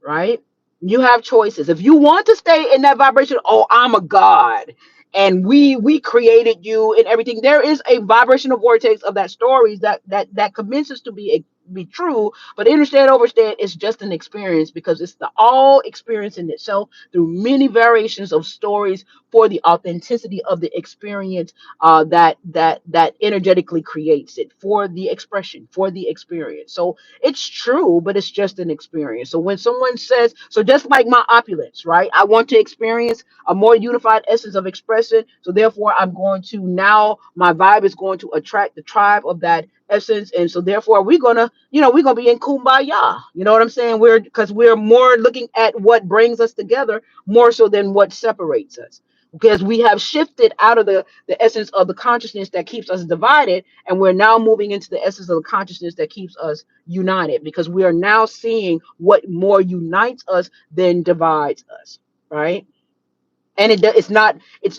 right? You have choices. If you want to stay in that vibration, oh, I'm a god, and we created you and everything. There is a vibrational vortex of that stories that commences to be true, but understand, overstand, it's just an experience because it's the all experience in itself through many variations of stories for the authenticity of the experience that energetically creates it for the expression, for the experience. So it's true, but it's just an experience. So when someone says, so just like my opulence, right? I want to experience a more unified essence of expression. So therefore, I'm going to now, my vibe is going to attract the tribe of that essence. And so therefore, we're gonna be in kumbaya. You know what I'm saying? We're more looking at what brings us together more so than what separates us. Because we have shifted out of the essence of the consciousness that keeps us divided, and we're now moving into the essence of the consciousness that keeps us united, because we are now seeing what more unites us than divides us, right? And it's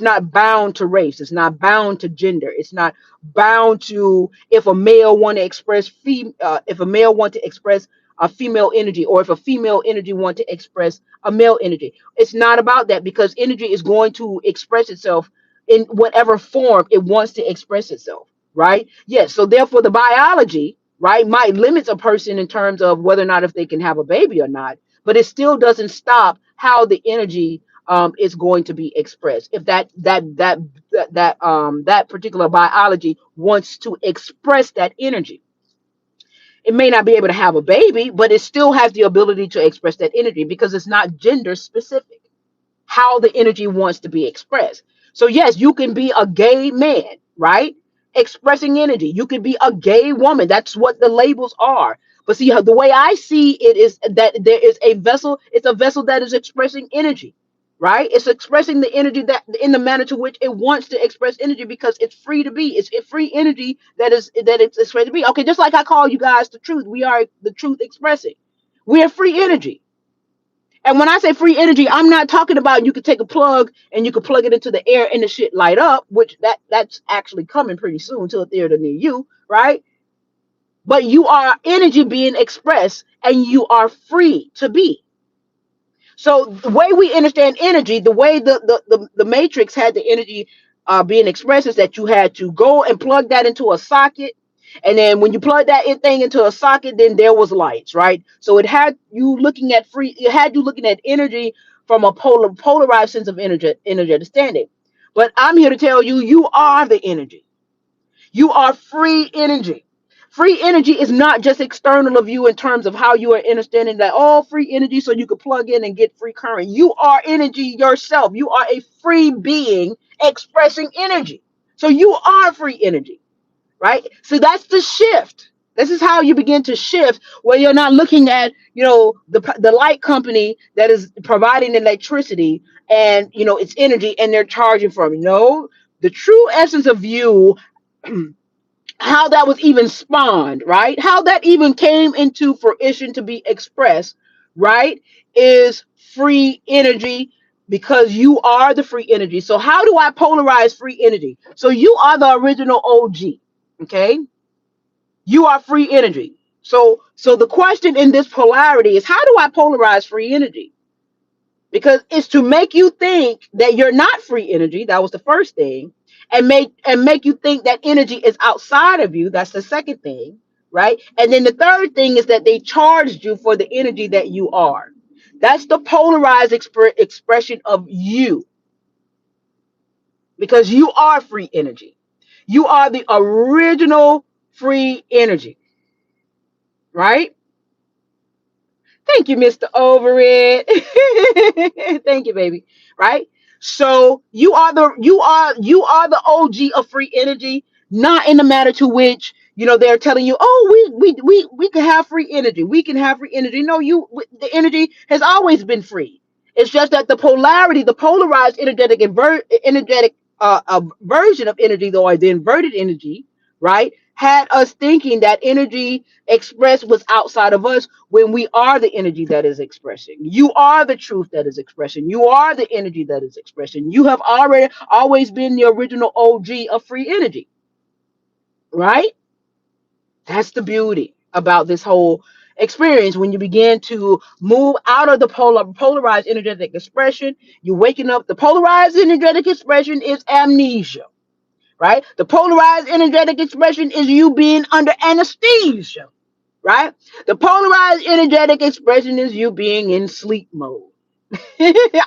not bound to race, it's not bound to gender, it's not bound to if a male want to express if a male want to express a female energy, or if a female energy want to express a male energy. It's not about that, because energy is going to express itself in whatever form it wants to express itself, right? Yes, so therefore the biology, right, might limit a person in terms of whether or not if they can have a baby or not, but it still doesn't stop how the energy is going to be expressed. If that particular biology wants to express that energy, it may not be able to have a baby, but it still has the ability to express that energy because it's not gender specific how the energy wants to be expressed. So yes, you can be a gay man, right? Expressing energy. You can be a gay woman. That's what the labels are. But see, the way I see it is that there is a vessel, it's a vessel that is expressing energy, right? It's expressing the energy that in the manner to which it wants to express energy because it's free to be. It's a free energy that it's expressed to be. Okay, just like I call you guys the truth. We are the truth expressing. We are free energy. And when I say free energy, I'm not talking about you could take a plug and you could plug it into the air and the shit light up, which that's actually coming pretty soon to a theater near you, right? But you are energy being expressed and you are free to be. So the way we understand energy, the way the matrix had the energy being expressed is that you had to go and plug that into a socket. And then when you plug that thing into a socket, then there was lights, right? So it had you looking at energy from a polarized sense of energy understanding. But I'm here to tell you, you are the energy. You are free energy. Free energy is not just external of you in terms of how you are understanding that all free energy so you can plug in and get free current. You are energy yourself. You are a free being expressing energy. So you are free energy, right? So that's the shift. This is how you begin to shift where you're not looking at, the light company that is providing electricity and, it's energy and they're charging from you. No, the true essence of you, how that was even spawned, right? How that even came into fruition to be expressed, right? Is free energy because you are the free energy. So, how do I polarize free energy? So, you are the original OG, okay? You are free energy. So the question in this polarity is how do I polarize free energy? Because it's to make you think that you're not free energy. That was the first thing. And make you think that energy is outside of you. That's the second thing, right? And then the third thing is that they charged you for the energy that you are. That's the polarized expression of you, because you are free energy. You are the original free energy, right? Thank you, Mr. Overett. Thank you, baby. Right? So you are the OG of free energy, not in the matter to which they're telling you, oh, we can have free energy, we can have free energy. No, the energy has always been free. It's just that the polarity, the polarized energetic version of energy, though, or the inverted energy, right, had us thinking that energy expressed was outside of us, when we are the energy that is expressing. You are the truth that is expression. You are the energy that is expression. You have already always been the original OG of free energy, right? That's the beauty about this whole experience. When you begin to move out of the polarized energetic expression, you're waking up. The polarized energetic expression is amnesia, right? The polarized energetic expression is you being under anesthesia, right? The polarized energetic expression is you being in sleep mode.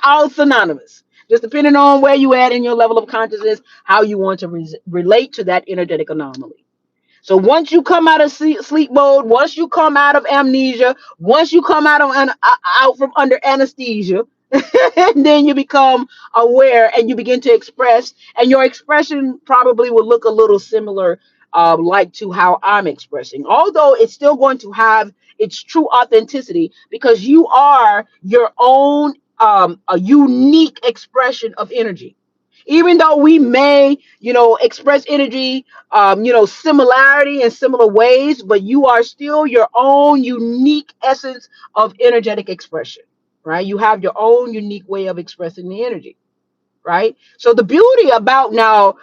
All synonymous. Just depending on where you at in your level of consciousness, how you want to relate to that energetic anomaly. So once you come out of sleep mode, once you come out of amnesia, once you come out of out from under anesthesia, and then you become aware and you begin to express, and your expression probably will look a little similar, like to how I'm expressing, although it's still going to have its true authenticity, because you are your own, a unique expression of energy. Even though we may, express energy, similarity in similar ways, but you are still your own unique essence of energetic expression, right? You have your own unique way of expressing the energy, right? So the beauty about now,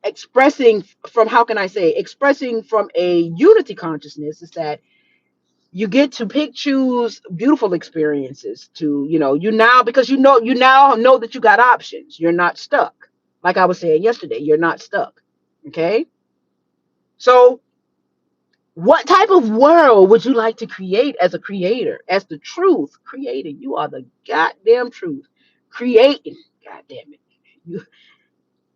expressing from, how can I say, expressing from a unity consciousness, is that you get to pick, choose beautiful experiences to, you now, because you now know that you got options. You're not stuck. Like I was saying yesterday, you're not stuck. Okay. So what type of world would you like to create as a creator, as the truth creating? You are the goddamn truth creating. God damn it. You,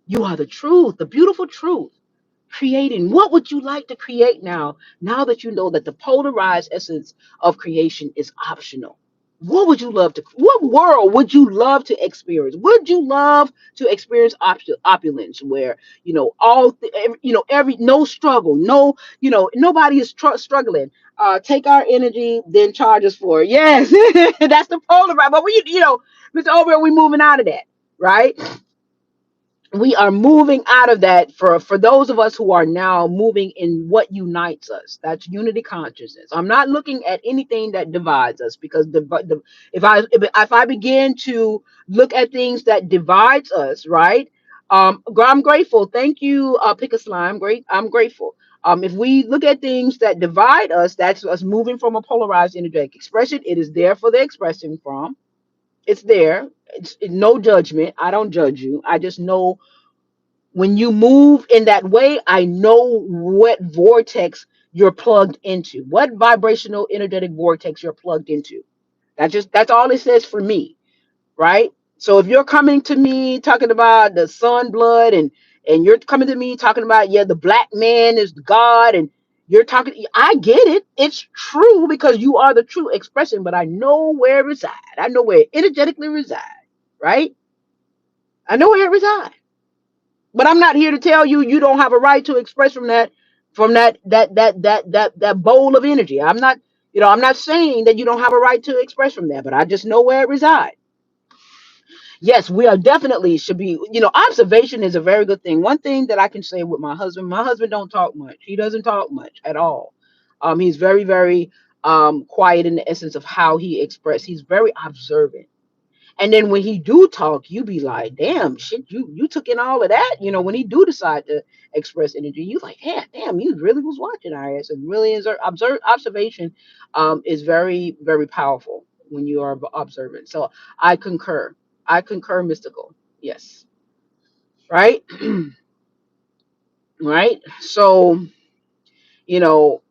you are the truth, the beautiful truth creating. What would you like to create now that you know that the polarized essence of creation is optional? What would you love to, what world would you love to experience? Would you love to experience opulence, where, every, no struggle, no, nobody is struggling. Take our energy, then charge us for it. Yes. That's the polarized, but Mr. Over, we moving out of that, right? We are moving out of that, for those of us who are now moving in what unites us. That's unity consciousness. I'm not looking at anything that divides us, because if I begin to look at things that divides us, right? I'm grateful. Thank you, pick a slime. Great. I'm grateful. If we look at things that divide us, that's us moving from a polarized energetic expression. It is there for the expressing from. It's there. It's no judgment. I don't judge you. I just know, when you move in that way, I know what vortex you're plugged into, what vibrational energetic vortex you're plugged into. That's all it says for me, right? So if you're coming to me talking about the sun blood, and you're coming to me talking about, yeah, the black man is God, and you're talking, I get it. It's true, because you are the true expression, but I know where it resides. I know where it energetically resides, right? I know where it resides. But I'm not here to tell you you don't have a right to express from that bowl of energy. I'm not saying that you don't have a right to express from that, but I just know where it resides. Yes, we are definitely should be, observation is a very good thing. One thing that I can say with my husband don't talk much. He doesn't talk much at all. He's very, very quiet in the essence of how he express. He's very observant. And then when he do talk, you be like, damn, shit, you took in all of that. When he do decide to express energy, you like, yeah, damn, you really was watching our ass, and really observation is very, very powerful when you are observant. So I concur. I concur, mystical. Yes. Right? Right? So, you know,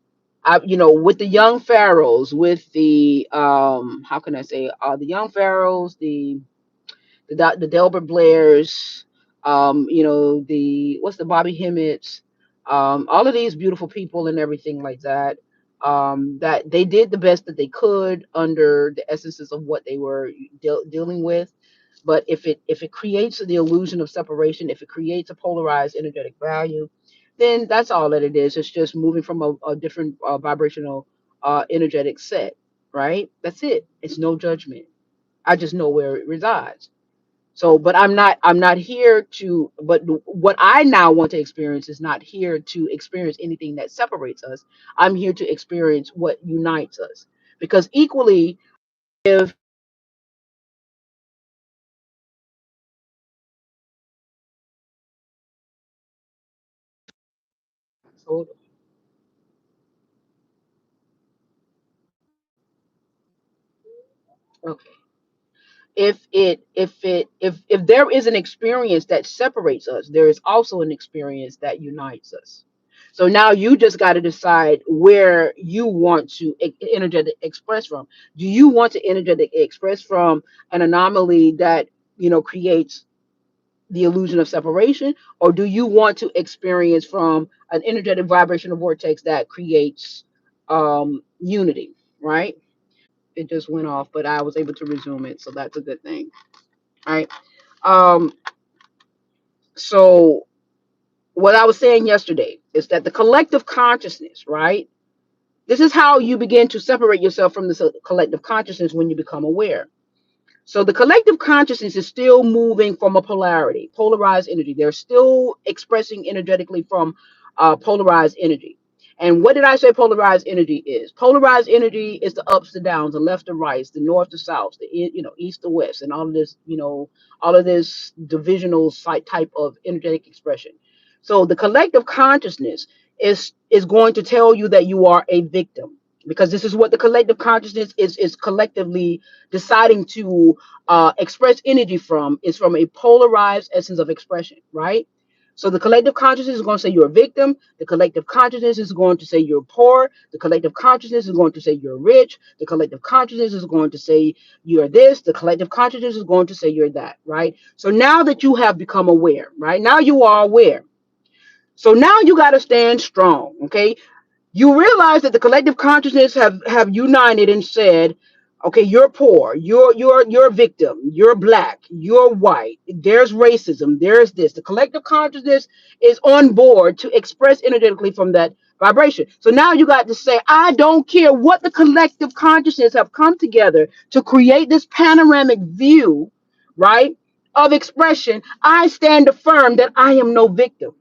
with the young pharaohs, with the how can I say, the young pharaohs, the Delbert Blairs, the what's the Bobby Hemmett's, all of these beautiful people and everything like that. that they did the best that they could under the essences of what they were dealing with. But if it creates the illusion of separation, if it creates a polarized energetic value, then that's all that it is. It's just moving from a different vibrational energetic set, right? That's it. It's no judgment. I just know where it resides. So, but I'm not here to, but what I now want to experience is not here to experience anything that separates us. I'm here to experience what unites us. Because equally, if, hold on, okay. If there is an experience that separates us, there is also an experience that unites us. So now you just got to decide where you want to energetic express from. Do you want to energetic express from an anomaly that creates the illusion of separation, or do you want to experience from an energetic vibrational vortex that creates unity? Right? It just went off, but I was able to resume it, so that's a good thing. Right. Um, so what I was saying yesterday is that the collective consciousness, right? This is how you begin to separate yourself from the collective consciousness when you become aware. So the collective consciousness is still moving from a polarity, polarized energy. They're still expressing energetically from polarized energy. And what did I say polarized energy is? Polarized energy is the ups, the downs, the left, the rights, the north, the south, the east, the west, and all of this, all of this divisional site type of energetic expression. So the collective consciousness is going to tell you that you are a victim, because this is what the collective consciousness is collectively deciding to express energy from, is from a polarized essence of expression, right? So the collective consciousness is going to say you're a victim. The collective consciousness is going to say you're poor. The collective consciousness is going to say you're rich. The collective consciousness is going to say you're this. The collective consciousness is going to say you're that, right? So now that you have become aware, right? Now you are aware. So now you got to stand strong, okay? You realize that the collective consciousness have united and said, okay, you're poor, you're a victim, you're black, you're white, there's racism, there's this. The collective consciousness is on board to express energetically from that vibration. So now you got to say, I don't care what the collective consciousness have come together to create this panoramic view, right, of expression. I stand affirm that I am no victim.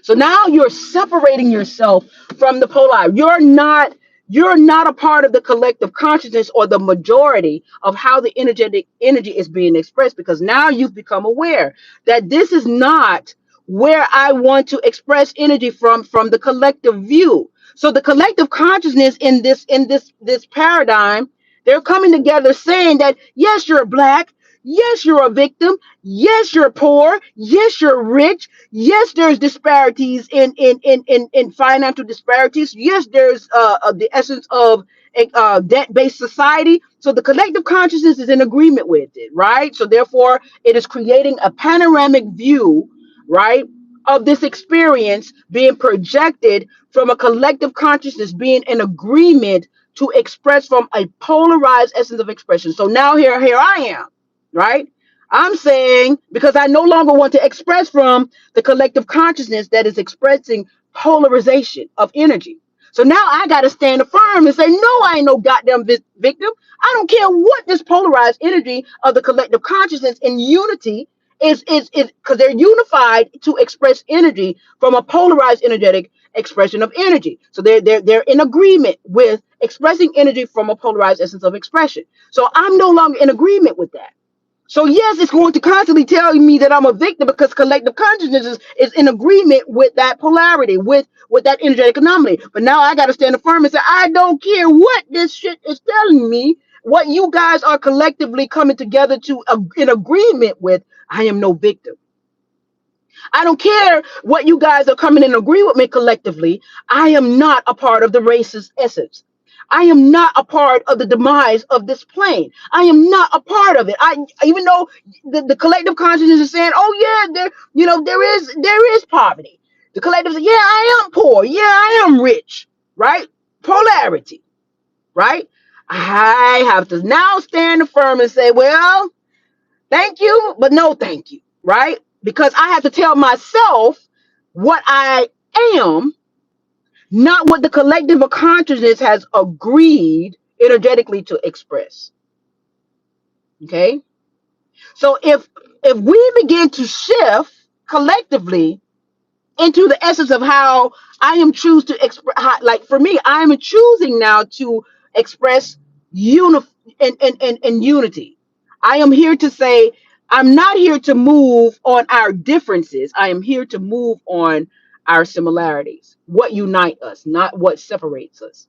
So now you're separating yourself from the polar. You're not a part of the collective consciousness or the majority of how the energetic energy is being expressed, because now you've become aware that this is not where I want to express energy from the collective view. So the collective consciousness in this paradigm, they're coming together saying that yes, you're black, yes, you're a victim, yes, you're poor, yes, you're rich. Yes, there's disparities in financial disparities. Yes, there's the essence of debt-based society. So the collective consciousness is in agreement with it, right? So therefore, it is creating a panoramic view, right, of this experience being projected from a collective consciousness being in agreement to express from a polarized essence of expression. So now here I am, right? I'm saying, because I no longer want to express from the collective consciousness that is expressing polarization of energy. So now I got to stand firm and say, no, I ain't no goddamn victim. I don't care what this polarized energy of the collective consciousness in unity is because they're unified to express energy from a polarized energetic expression of energy. So they're in agreement with expressing energy from a polarized essence of expression. So I'm no longer in agreement with that. So yes, it's going to constantly tell me that I'm a victim, because collective consciousness is in agreement with that polarity, with that energetic anomaly. But now I got to stand firm and say, I don't care what this shit is telling me, what you guys are collectively coming together to in agreement with. I am no victim. I don't care what you guys are coming in agree with me collectively. I am not a part of the racist essence. I am not a part of the demise of this plane. I am not a part of it. Even though the collective consciousness is saying, oh yeah, there is poverty. The collective says, yeah, I am poor. Yeah, I am rich. Right? polarity, right? I have to now stand firm and say, well, thank you, but no thank you, right? Because I have to tell myself what I am, not what the collective of consciousness has agreed energetically to express. Okay? So if we begin to shift collectively into the essence of how I am choose to express, like for me, I am choosing now to express in unity. I am here to say, I'm not here to move on our differences. I am here to move on our similarities, what unite us, not what separates us,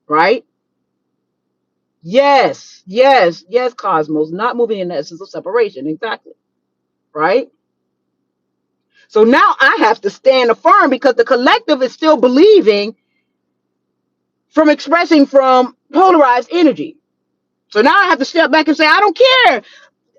right? Yes, yes, yes, Cosmos, not moving in the essence of separation, exactly, right? So now I have to stand firm because the collective is still believing from expressing from polarized energy. So now I have to step back and say, I don't care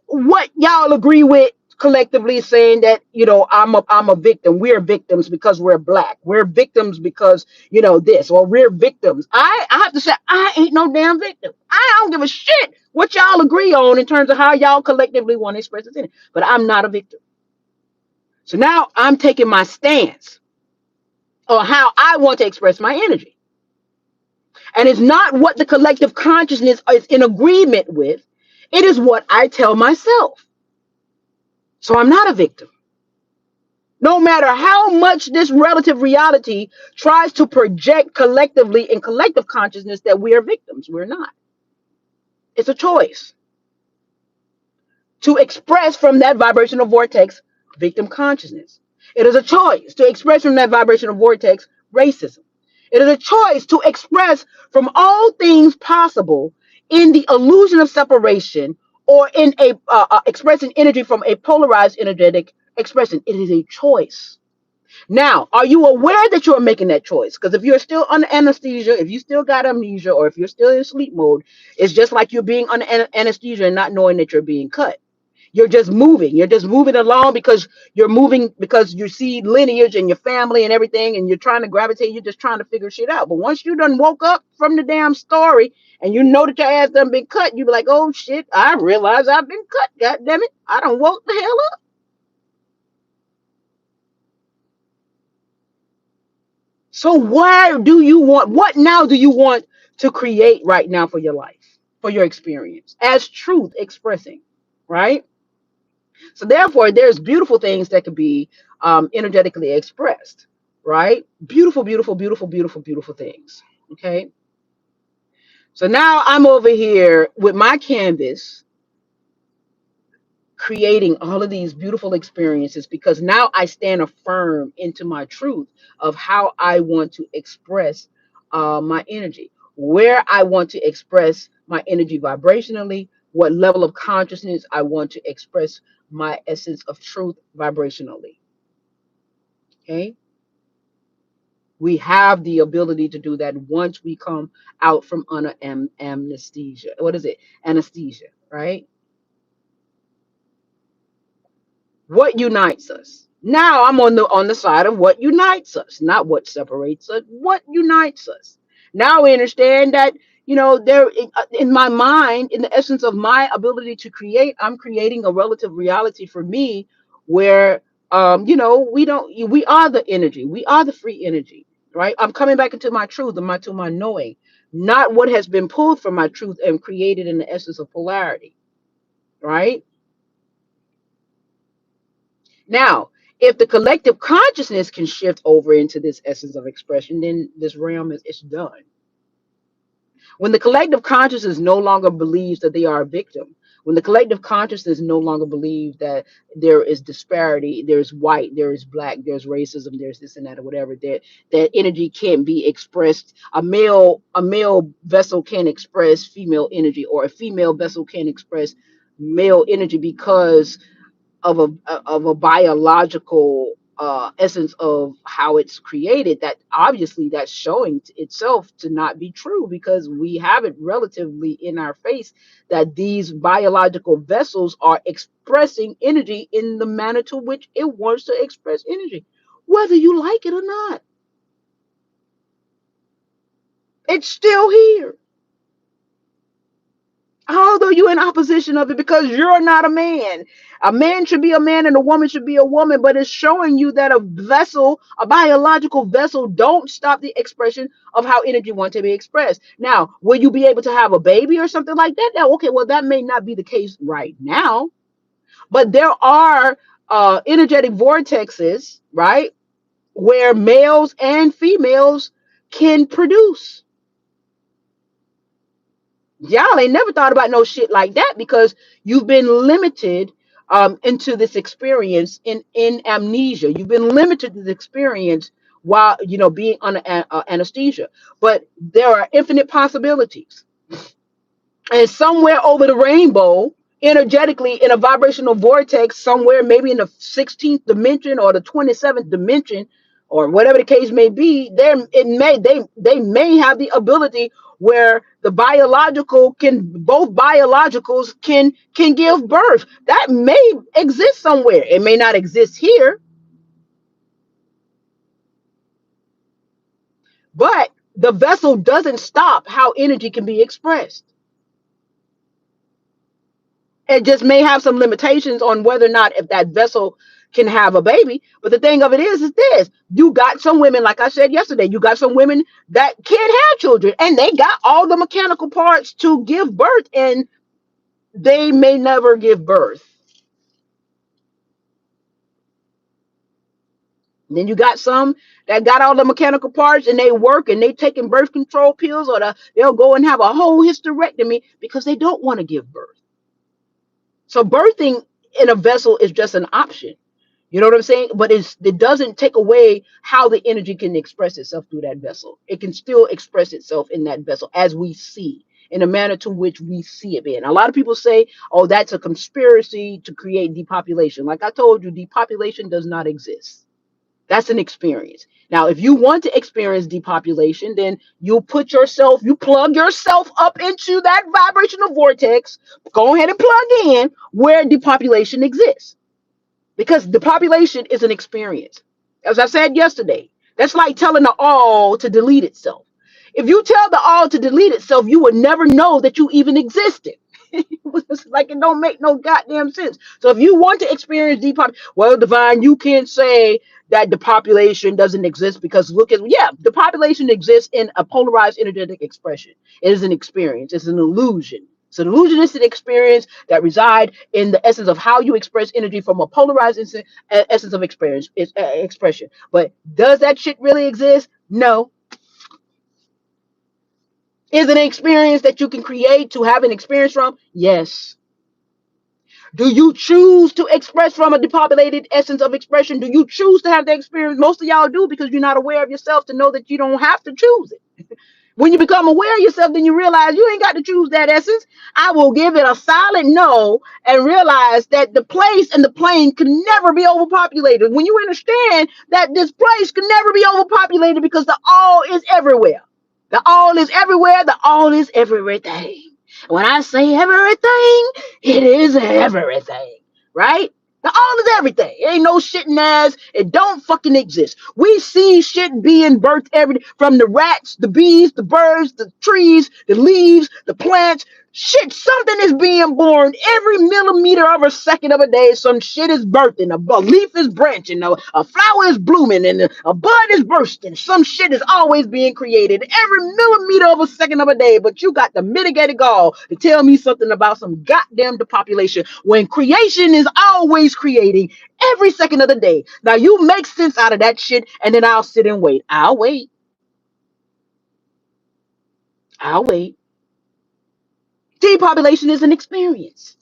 what y'all agree with collectively, saying that, I'm a victim. We're victims because we're black. We're victims because, this, or we're victims. I have to say, I ain't no damn victim. I don't give a shit what y'all agree on in terms of how y'all collectively want to express this, but I'm not a victim. So now I'm taking my stance on how I want to express my energy. And it's not what the collective consciousness is in agreement with. It is what I tell myself. So I'm not a victim. No matter how much this relative reality tries to project collectively in collective consciousness that we are victims, we're not. It's a choice to express from that vibrational vortex victim consciousness. It is a choice to express from that vibrational vortex racism. It is a choice to express from all things possible in the illusion of separation, or in a expressing energy from a polarized energetic expression. It is a choice. Now, are you aware that you are making that choice? Because if you're still under anesthesia, if you still got amnesia, or if you're still in sleep mode, it's just like you're being under anesthesia and not knowing that you're being cut. You're just moving. You're just moving along because you're moving, because you see lineage and your family and everything, and you're trying to gravitate. You're just trying to figure shit out. But once you done woke up from the damn story and you know that your ass done been cut, you be like, oh shit, I realize I've been cut. God damn it. I done woke the hell up. So what now do you want to create right now for your life, for your experience as truth expressing, right? So therefore, there's beautiful things that could be energetically expressed, right? Beautiful, beautiful, beautiful, beautiful, beautiful things. Okay. So now I'm over here with my canvas, creating all of these beautiful experiences, because now I stand affirm into my truth of how I want to express my energy, where I want to express my energy vibrationally, what level of consciousness I want to express my essence of truth vibrationally. Okay. We have the ability to do that once we come out from under anesthesia. What is it? Anesthesia, right? What unites us? Now I'm on the side of what unites us, not what separates us. What unites us? Now we understand that, there in my mind, in the essence of my ability to create, I'm creating a relative reality for me where we are the energy, we are the free energy, right? I'm coming back into my truth, and to my knowing, not what has been pulled from my truth and created in the essence of polarity, right? Now, if the collective consciousness can shift over into this essence of expression, then this realm is done. When the collective consciousness no longer believes that they are a victim, when the collective consciousness no longer believes that there is disparity, there's white, there's black, there's racism, there's this and that, or whatever, that energy can't be expressed. A male vessel can't express female energy, or a female vessel can't express male energy because of a biological essence of how it's created. That obviously that's showing itself to not be true, because we have it relatively in our face that these biological vessels are expressing energy in the manner to which it wants to express energy, whether you like it or not. It's still here. Although you're in opposition of it because you're not a man. A man should be a man and a woman should be a woman, but it's showing you that a vessel, a biological vessel, don't stop the expression of how energy wants to be expressed. Now, will you be able to have a baby or something like that? Now, okay, well, that may not be the case right now, but there are energetic vortexes, right, where males and females can produce. Y'all ain't never thought about no shit like that because you've been limited into this experience in amnesia. You've been limited to this experience while being under anesthesia. But there are infinite possibilities, and somewhere over the rainbow, energetically in a vibrational vortex, somewhere maybe in the 16th dimension or the 27th dimension, or whatever the case may be, there it may they may have the ability where the biological can both biologicals can give birth. That may exist somewhere. It may not exist here, but the vessel doesn't stop how energy can be expressed. It just may have some limitations on whether or not if that vessel can have a baby. But the thing of it is this: you got some women, like I said yesterday, you got some women that can't have children, and they got all the mechanical parts to give birth, and they may never give birth. And then you got some that got all the mechanical parts and they work and they taking birth control pills, or they'll go and have a whole hysterectomy because they don't want to give birth. So birthing in a vessel is just an option. You know what I'm saying? But it doesn't take away how the energy can express itself through that vessel. It can still express itself in that vessel as we see, in a manner to which we see it being. A lot of people say, oh, that's a conspiracy to create depopulation. Like I told you, depopulation does not exist. That's an experience. Now, if you want to experience depopulation, then you plug yourself up into that vibrational vortex, go ahead and plug in where depopulation exists. Because the population is an experience. As I said yesterday, that's like telling the all to delete itself. If you tell the all to delete itself, you would never know that you even existed. It's like it don't make no goddamn sense. So if you want to experience depopulation, well, Divine, you can't say that the population doesn't exist because look at, yeah, the population exists in a polarized energetic expression. It is an experience. It's an illusion. It's an illusionistic experience that reside in the essence of how you express energy from a polarized essence of expression. But does that shit really exist? No. Is it an experience that you can create to have an experience from? Yes. Do you choose to express from a depopulated essence of expression? Do you choose to have that experience? Most of y'all do because you're not aware of yourself to know that you don't have to choose it. When you become aware of yourself, then you realize you ain't got to choose that essence. I will give it a solid no and realize that the place and the plane can never be overpopulated. When you understand that this place can never be overpopulated because the all is everywhere. The all is everywhere. The all is everything. When I say everything, it is everything, right? The all is everything. It ain't no shitting ass. It don't fucking exist. We see shit being birthed from the rats, the bees, the birds, the trees, the leaves, the plants. Shit, something is being born every millimeter of a second of a day. Some shit is birthing. A leaf is branching. A flower is blooming. And a bud is bursting. Some shit is always being created every millimeter of a second of a day. But you got the mitigated gall to tell me something about some goddamn depopulation when creation is always creating every second of the day. Now you make sense out of that shit, and then I'll sit and wait. I'll wait. I'll wait. Depopulation is an experience.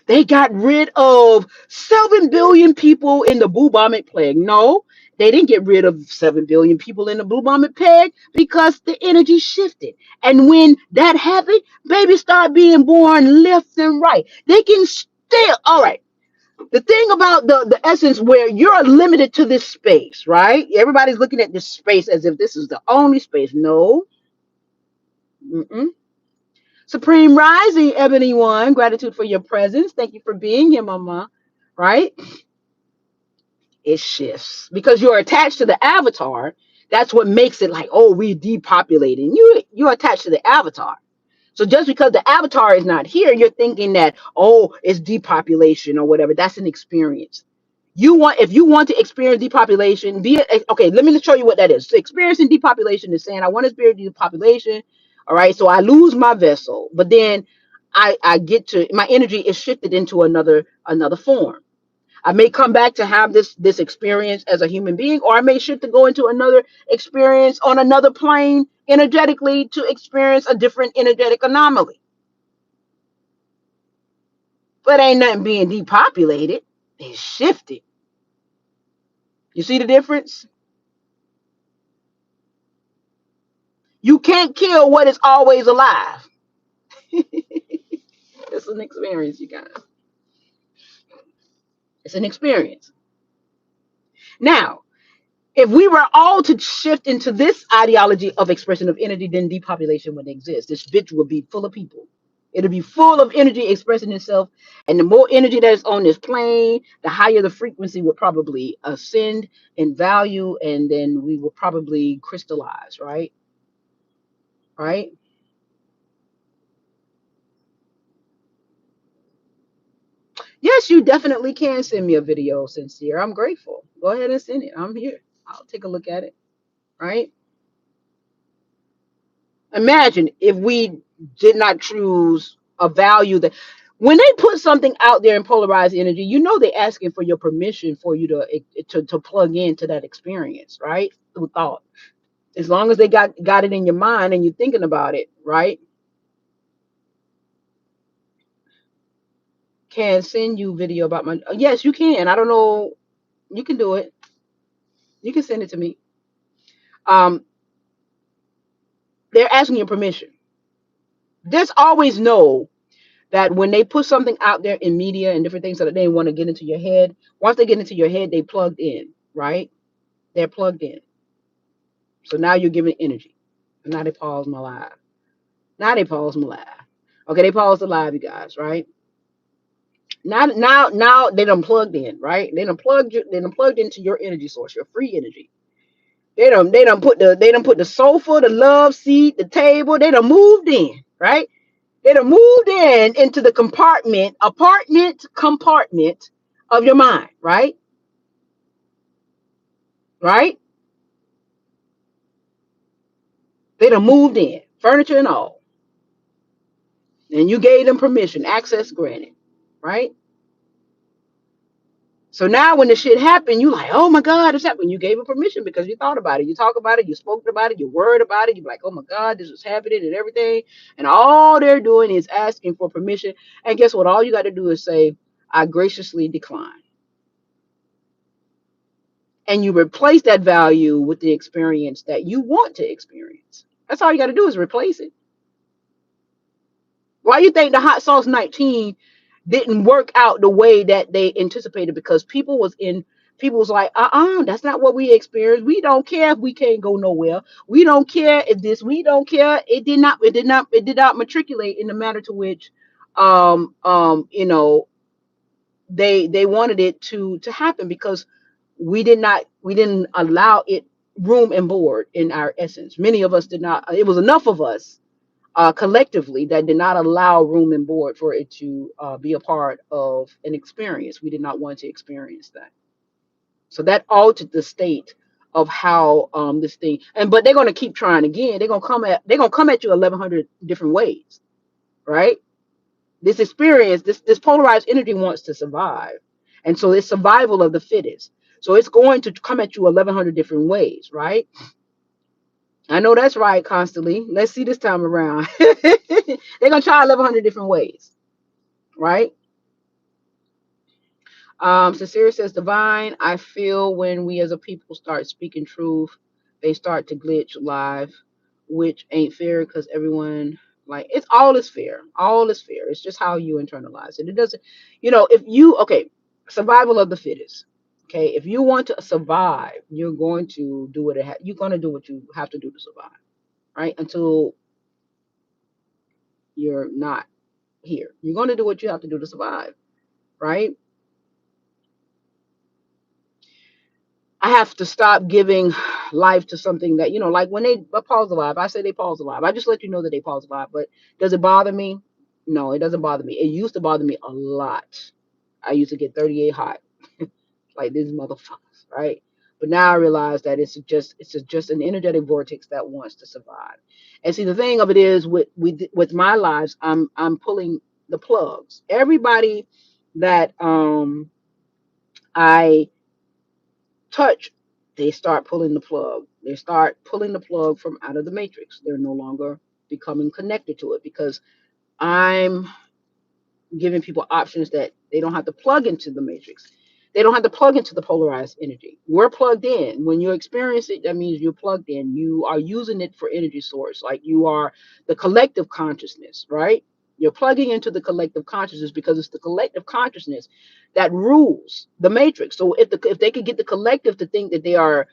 They got rid of 7 billion people in the bubonic plague. No, they didn't get rid of 7 billion people in the bubonic plague because the energy shifted. And when that happened, babies start being born left and right. They can still, all right. The thing about the essence where you're limited to this space, right? Everybody's looking at this space as if this is the only space. No. Mm-mm. Supreme Rising, Ebony One, gratitude for your presence. Thank you for being here, Mama. Right? It shifts because you're attached to the avatar. That's what makes it like, oh, we're depopulating. You're attached to the avatar. So just because the avatar is not here, you're thinking that, oh, it's depopulation or whatever. That's an experience. If you want to experience depopulation, okay, let me show you what that is. So experiencing depopulation is saying I want to experience depopulation. All right. So I lose my vessel, but then I get to my energy is shifted into another form. I may come back to have this experience as a human being, or I may shift to go into another experience on another plane energetically to experience a different energetic anomaly. But ain't nothing being depopulated. It's shifted. You see the difference? You can't kill what is always alive. It's an experience, you guys. It's an experience. Now, if we were all to shift into this ideology of expression of energy, then depopulation wouldn't exist. This bitch would be full of people. It'll be full of energy expressing itself. And the more energy that is on this plane, the higher the frequency would probably ascend in value. And then we will probably crystallize, right? Right? Yes, you definitely can send me a video, Sincere. I'm grateful. Go ahead and send it. I'm here. I'll take a look at it. Right? Imagine if we did not choose a value that when they put something out there in polarized energy, they're asking for your permission for you to plug into that experience, right? Through thought. As long as they got it in your mind and you're thinking about it, right? Can send you video about my yes, you can. I don't know. You can do it. You can send it to me. Um, they're asking your permission. Just always know that when they put something out there in media and different things that they want to get into your head, once they get into your head, they plugged in, right? They're plugged in. So now you're giving energy. And now they pause my live. Now they pause my live. Okay, they paused the live, you guys, right? Now they done plugged in, right? They done plugged into your energy source, your free energy. They done put the sofa, the love seat, the table, they done moved in, right? They done moved into the compartment of your mind, right? Right? They done moved in, furniture and all. And you gave them permission, access granted, right? So now when the shit happened, you like, oh my God, it's happened. You gave them permission because you thought about it. You talk about it, you spoke about it, you worried about it. You're like, oh my God, this is happening and everything. And all they're doing is asking for permission. And guess what? All you got to do is say, I graciously decline. And you replace that value with the experience that you want to experience. That's all you got to do is replace it. Why you think the hot sauce 19 didn't work out the way that they anticipated? Because people was like, that's not what we experienced. We don't care if we can't go nowhere. We don't care if this, we don't care. It did not matriculate in the manner to which um um you know they wanted it to happen, because we didn't allow it room and board in our essence. Many of us did not. It was enough of us collectively that did not allow room and board for it to be a part of an experience. We did not want to experience that. So that altered the state of how this thing. But they're going to keep trying again. They're going to come at you 1,100 different ways, right? This experience, this polarized energy wants to survive, and so it's survival of the fittest. So it's going to come at you 1,100 different ways, right? I know that's right, constantly. Let's see this time around. They're gonna try 1,100 different ways, right? Sincere says, Divine, I feel when we as a people start speaking truth, they start to glitch live, which ain't fair because everyone, like, it's all is fair. All is fair. It's just how you internalize it. It doesn't, if you, okay, survival of the fittest. Okay, if you want to survive, you're going to do you're going to do what you have to do to survive, right? Until you're not here. You're going to do what you have to do to survive, right? I have to stop giving life to something that, like when they pause the vibe, I say they pause the vibe. I just let you know that they pause the vibe. But does it bother me? No, it doesn't bother me. It used to bother me a lot. I used to get 38 hot, like these motherfuckers, right? But now I realize that it's just an energetic vortex that wants to survive. And see, the thing of it is, with my lives, I'm pulling the plugs. Everybody that I touch, they start pulling the plug. They start pulling the plug from out of the matrix. They're no longer becoming connected to it because I'm giving people options that they don't have to plug into the matrix. They don't have to plug into the polarized energy. We're plugged in. When you experience it, that means you're plugged in. You are using it for energy source. Like you are the collective consciousness, right? You're plugging into the collective consciousness because it's the collective consciousness that rules the matrix. So if they could get the collective to think that they are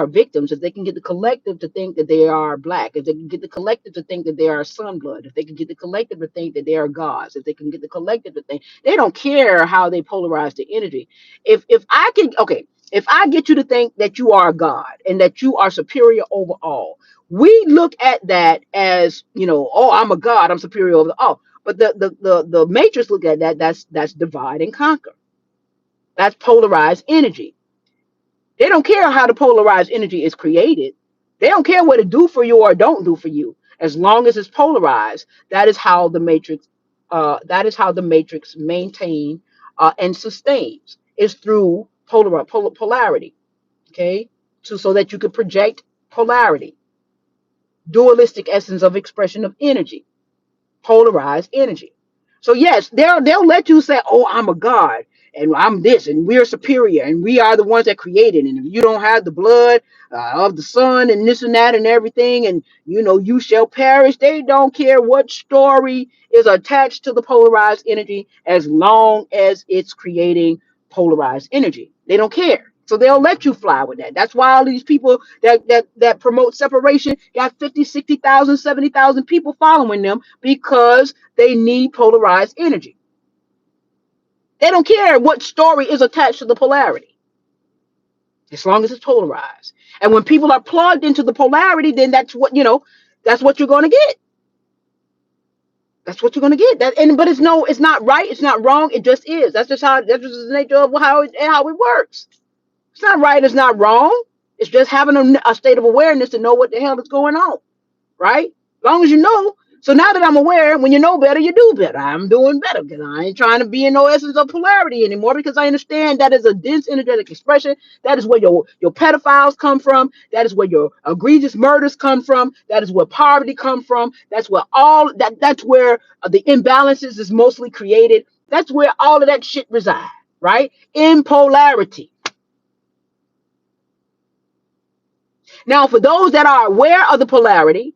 victims, if they can get the collective to think that they are black, if they can get the collective to think that they are sunblood, if they can get the collective to think that they are gods, if they can get the collective to think, they don't care how they polarize the energy. If I can, okay, if I get you to think that you are a god and that you are superior over all, we look at that as, oh, I'm a god, I'm superior over all. But the matrix look at that, that's divide and conquer. That's polarized energy. They don't care how the polarized energy is created. They don't care what it do for you or don't do for you. As long as it's polarized, that is how the matrix maintain and sustains. Is through polarity. Okay. So that you could project polarity, dualistic essence of expression of energy, polarized energy. So yes, they'll let you say, "Oh, I'm a god, and I'm this, and we're superior, and we are the ones that created. And if you don't have the blood of the sun, and this and that, and everything, and you shall perish." They don't care what story is attached to the polarized energy, as long as it's creating polarized energy. They don't care. So they'll let you fly with that. That's why all these people that promote separation got 50, 60,000, 70,000 people following them, because they need polarized energy. They don't care what story is attached to the polarity, as long as it's polarized. And when people are plugged into the polarity, then that's what you're going to get. That's what you're going to get. But it's not right. It's not wrong. It just is. That's just the nature of how it works. It's not right. It's not wrong. It's just having a state of awareness to know what the hell is going on, right? As long as you know. So now that I'm aware, when you know better, you do better. I'm doing better because I ain't trying to be in no essence of polarity anymore, because I understand that is a dense energetic expression. That is where your pedophiles come from. That is where your egregious murders come from. That is where poverty come from. That's where that's where the imbalances is mostly created. That's where all of that shit resides, right? In polarity. Now, for those that are aware of the polarity,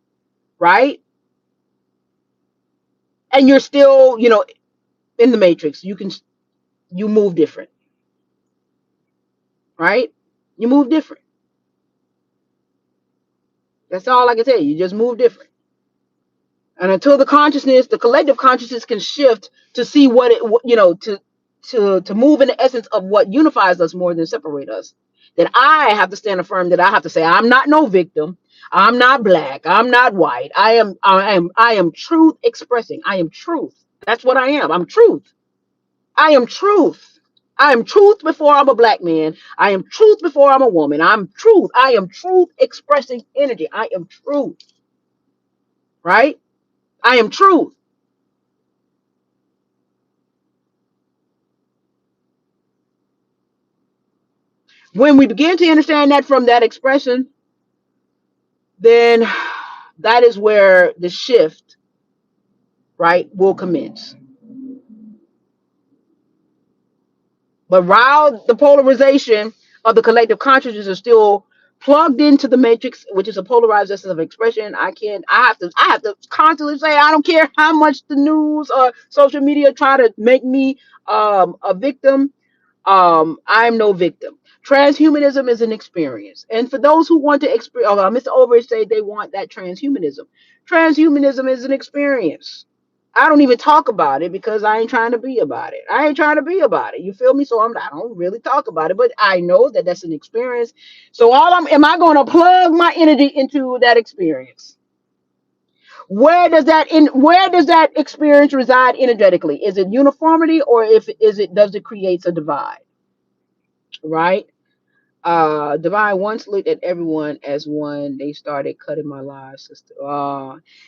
right, and you're still, in the matrix, you move different, right? You move different. That's all I can tell you. You just move different. And until the collective consciousness can shift to see to move in the essence of what unifies us more than separate us, then I have to stand affirm that I have to say, I'm not no victim. I'm not black. I'm not white. I am truth expressing. I am truth. That's what I am. I'm truth. I am truth. I am truth before I'm a black man. I am truth before I'm a woman. I'm truth. I am truth expressing energy. I am truth, right? I am truth. When we begin to understand that from that expression, then that is where the shift, right, will commence. But while the polarization of the collective consciousness is still plugged into the matrix, which is a polarized essence of expression, I have to constantly say, I don't care how much the news or social media try to make me a victim. I'm no victim. Transhumanism is an experience. And for those who want to experience, Mr. Overage say they want that transhumanism. Transhumanism is an experience. I don't even talk about it because I ain't trying to be about it. I ain't trying to be about it. You feel me? So I don't really talk about it, but I know that that's an experience. So am I going to plug my energy into that experience? Where does that experience reside energetically? Is it uniformity, or if is it does it creates a divide, right? Divine once looked at everyone as one. They started cutting my life, sister.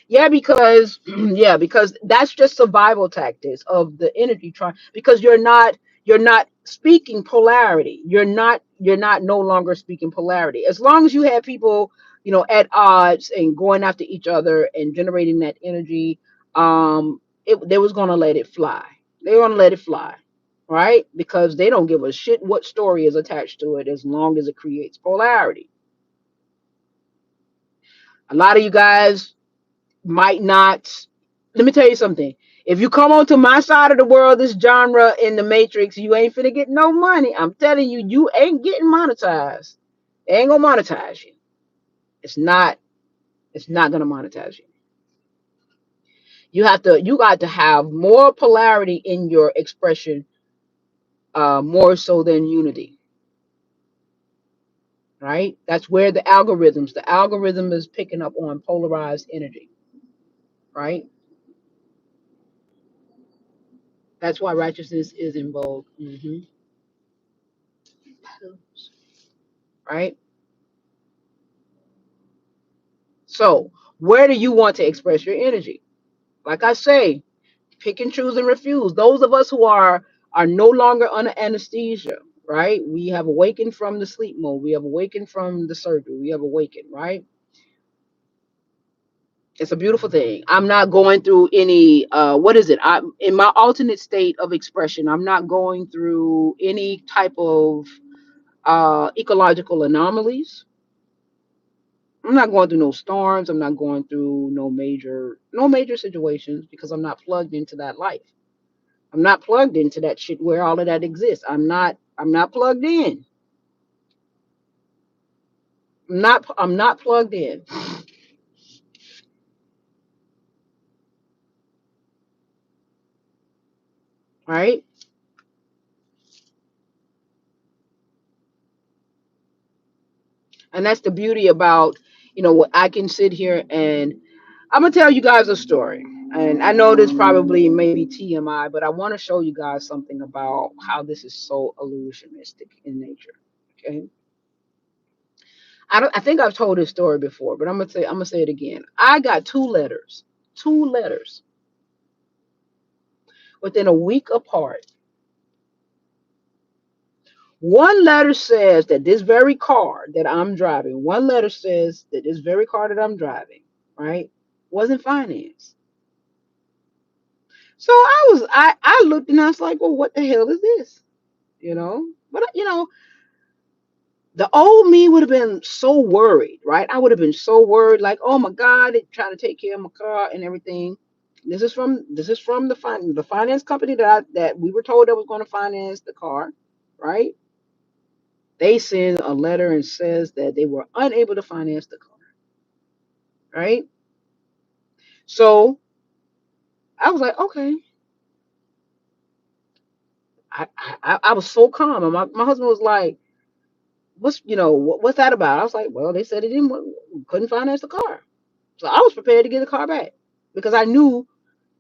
Yeah, because yeah, because that's just survival tactics of the energy trying, because you're not speaking polarity. You're not no longer speaking polarity. As long as you have people, at odds and going after each other and generating that energy, they was gonna let it fly. They were gonna let it fly, right? Because they don't give a shit what story is attached to it as long as it creates polarity. A lot of you guys might not. Let me tell you something. If you come onto my side of the world, this genre in the Matrix, you ain't finna get no money. I'm telling you, you ain't getting monetized. They ain't gonna monetize you. It's not. It's not gonna monetize you. You got to have more polarity in your expression, more so than unity, right? That's where the algorithm is picking up on polarized energy, right? That's why righteousness is in vogue, right? So, where do you want to express your energy? Like I say, pick and choose and refuse. Those of us who are no longer under anesthesia, right? We have awakened from the sleep mode. We have awakened from the surgery. We have awakened, right? It's a beautiful thing. I'm not going through any what is it? I'm in my alternate state of expression. I'm not going through any type of ecological anomalies. I'm not going through no storms. I'm not going through no major situations because I'm not plugged into that life. I'm not plugged into that shit where all of that exists. I'm not plugged in. I'm not plugged in, right? And that's the beauty about, what I can sit here and I'm gonna tell you guys a story. And I know this probably maybe TMI, but I want to show you guys something about how this is so illusionistic in nature. Okay. I think I've told this story before, but I'm gonna say it again. I got two letters within a week apart. One letter says that this very car that I'm driving, one letter says that this very car that I'm driving, right, wasn't financed. So I looked and I was like, well, what the hell is this? But the old me would have been so worried, right? I would have been so worried, like, oh my God, they're trying to take care of my car and everything. This is from the finance company that we were told that was going to finance the car, right? They send a letter and says that they were unable to finance the car, right? So I was like, okay. I was so calm, and my husband was like, what's that about? I was like, well, they said they couldn't finance the car, so I was prepared to get the car back because I knew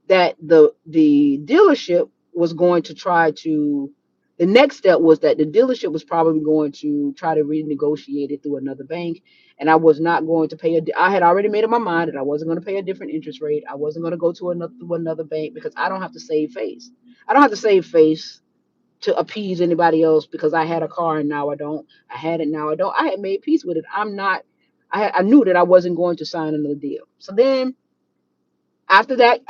that the dealership was going to try to. The next step was that the dealership was probably going to try to renegotiate it through another bank, and I was not going to pay I had already made up my mind that I wasn't going to pay a different interest rate. I wasn't going to go to another bank because I don't have to save face. I don't have to save face to appease anybody else because I had a car and now I don't. I had it, now I don't. I had made peace with it. I'm not. I knew that I wasn't going to sign another deal. So then after that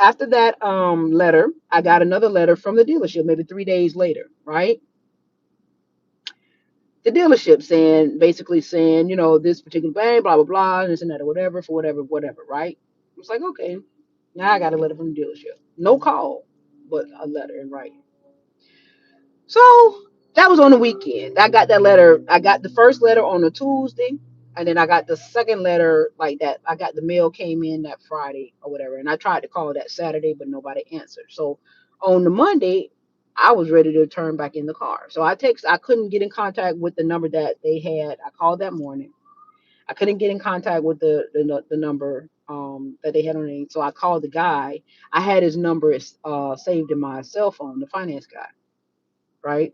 letter, I got another letter from the dealership maybe 3 days later, right? The dealership basically saying, this particular bank, blah blah blah, and this and that or whatever, for whatever, right? I was like, okay, now I got a letter from the dealership. No call, but a letter in writing. So that was on the weekend. I got that letter. I got the first letter on a Tuesday. And then I got the second letter like that. I got the mail came in that Friday or whatever. And I tried to call that Saturday, but nobody answered. So on the Monday, I was ready to turn back in the car. So I couldn't get in contact with the number that they had. I called that morning. I couldn't get in contact with the number that they had on it. So I called the guy. I had his number saved in my cell phone, the finance guy, right?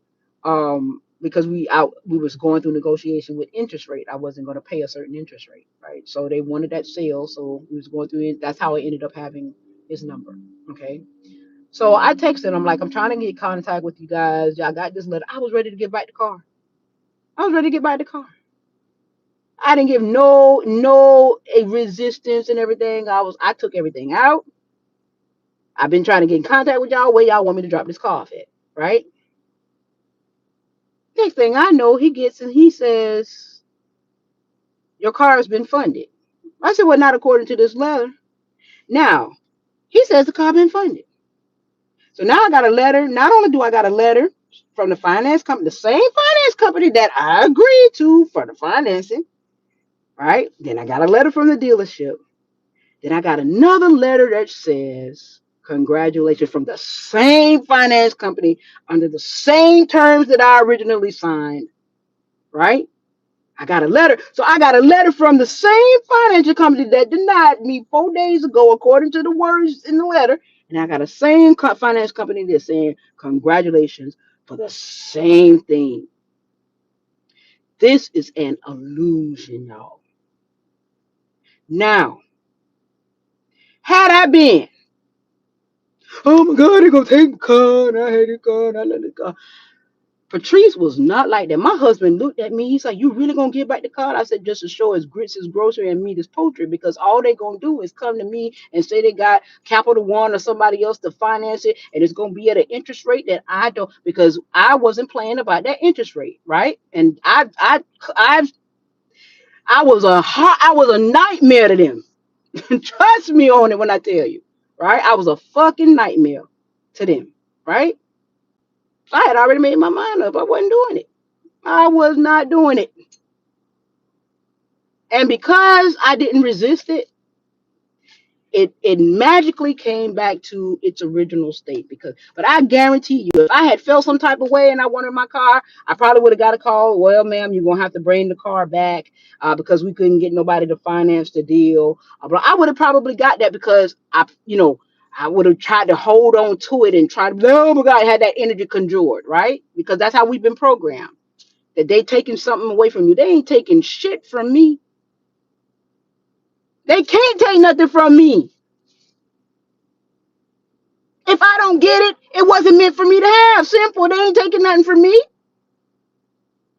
Because we was going through negotiation with interest rate. I wasn't going to pay a certain interest rate, right? So they wanted that sale, so we was going through it. That's how I ended up having his number. Okay. So I texted him like, I'm trying to get in contact with you guys. I got this letter. I was ready to get back the car. I was ready to get back the car. I didn't give no a resistance and everything. I took everything out. I've been trying to get in contact with y'all. Where y'all want me to drop this car off at, right? Next thing I know, he gets and he says, your car has been funded. I said, well, not according to this letter. Now, he says the car been funded. So now I got a letter. Not only do I got a letter from the finance company, the same finance company that I agreed to for the financing, right? Then I got a letter from the dealership. Then I got another letter that says, congratulations from the same finance company under the same terms that I originally signed, right? I got a letter. So I got a letter from the same financial company that denied me 4 days ago, according to the words in the letter. And I got a same finance company that's saying, congratulations for the same thing. This is an illusion, y'all. Now, had I been, oh my God, they're going to take the car, and I hate the car, and I let it go. Patrice was not like that. My husband looked at me. He's like, you really gonna give back the car? I said, just to show his grits his grocery and meat his poultry, because all they gonna do is come to me and say they got Capital One or somebody else to finance it, and it's gonna be at an interest rate that I don't, because I wasn't playing about that interest rate, right? And I was a nightmare to them. Trust me on it when I tell you, right? I was a fucking nightmare to them, right? I had already made my mind up. I wasn't doing it. I was not doing it. And because I didn't resist it, it magically came back to its original state. But I guarantee you, if I had felt some type of way and I wanted my car, I probably would have got a call. Well, ma'am, you're gonna have to bring the car back because we couldn't get nobody to finance the deal. But I would have probably got that because I would have tried to hold on to it and try to, oh my God, I had that energy conjured, right? Because that's how we've been programmed. That they taking something away from you. They ain't taking shit from me. They can't take nothing from me. If I don't get it, it wasn't meant for me to have. Simple. They ain't taking nothing from me.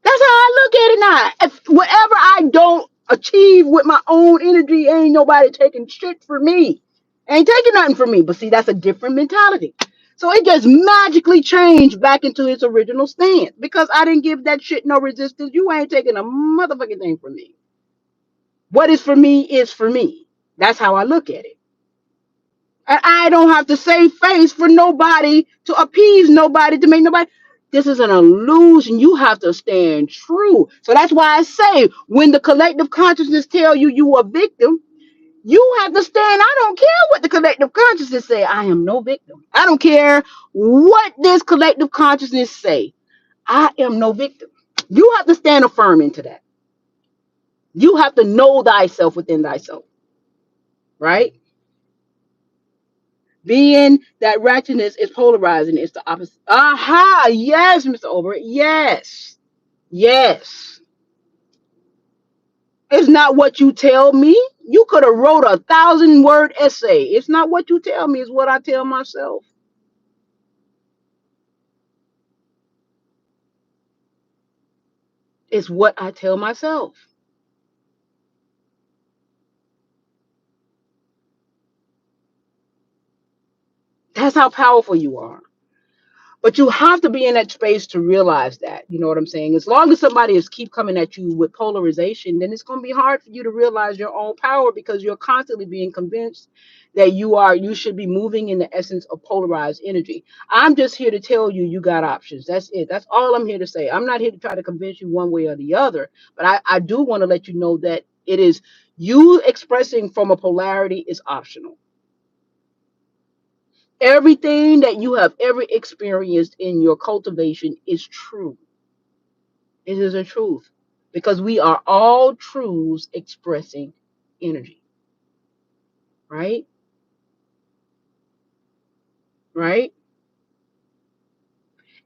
That's how I look at it now. If whatever I don't achieve with my own energy, ain't nobody taking shit from me. Ain't taking nothing from me. But see, that's a different mentality. So it just magically changed back into its original stance because I didn't give that shit no resistance. You ain't taking a motherfucking thing from me. What is for me is for me. That's how I look at it. And I don't have to save face for nobody to appease nobody to make nobody. This is an illusion. You have to stand true. So that's why I say when the collective consciousness tell you you a victim, you have to stand. I don't care what the collective consciousness say. I am no victim. I don't care what this collective consciousness say. I am no victim. You have to stand affirm into that. You have to know thyself within thyself, right? Being that ratchetness is polarizing. It's the opposite. Aha! Yes, Mr. Overett. Yes. Yes. It's not what you tell me. You could have wrote a 1,000-word essay. It's not what you tell me. It's what I tell myself. It's what I tell myself. That's how powerful you are. But you have to be in that space to realize that. You know what I'm saying? As long as somebody is keep coming at you with polarization, then it's going to be hard for you to realize your own power because you're constantly being convinced that you should be moving in the essence of polarized energy. I'm just here to tell you you got options. That's it. That's all I'm here to say. I'm not here to try to convince you one way or the other, but I do want to let you know that it is you expressing from a polarity is optional. Everything that you have ever experienced in your cultivation is true. It is a truth because we are all truths expressing energy, right? Right?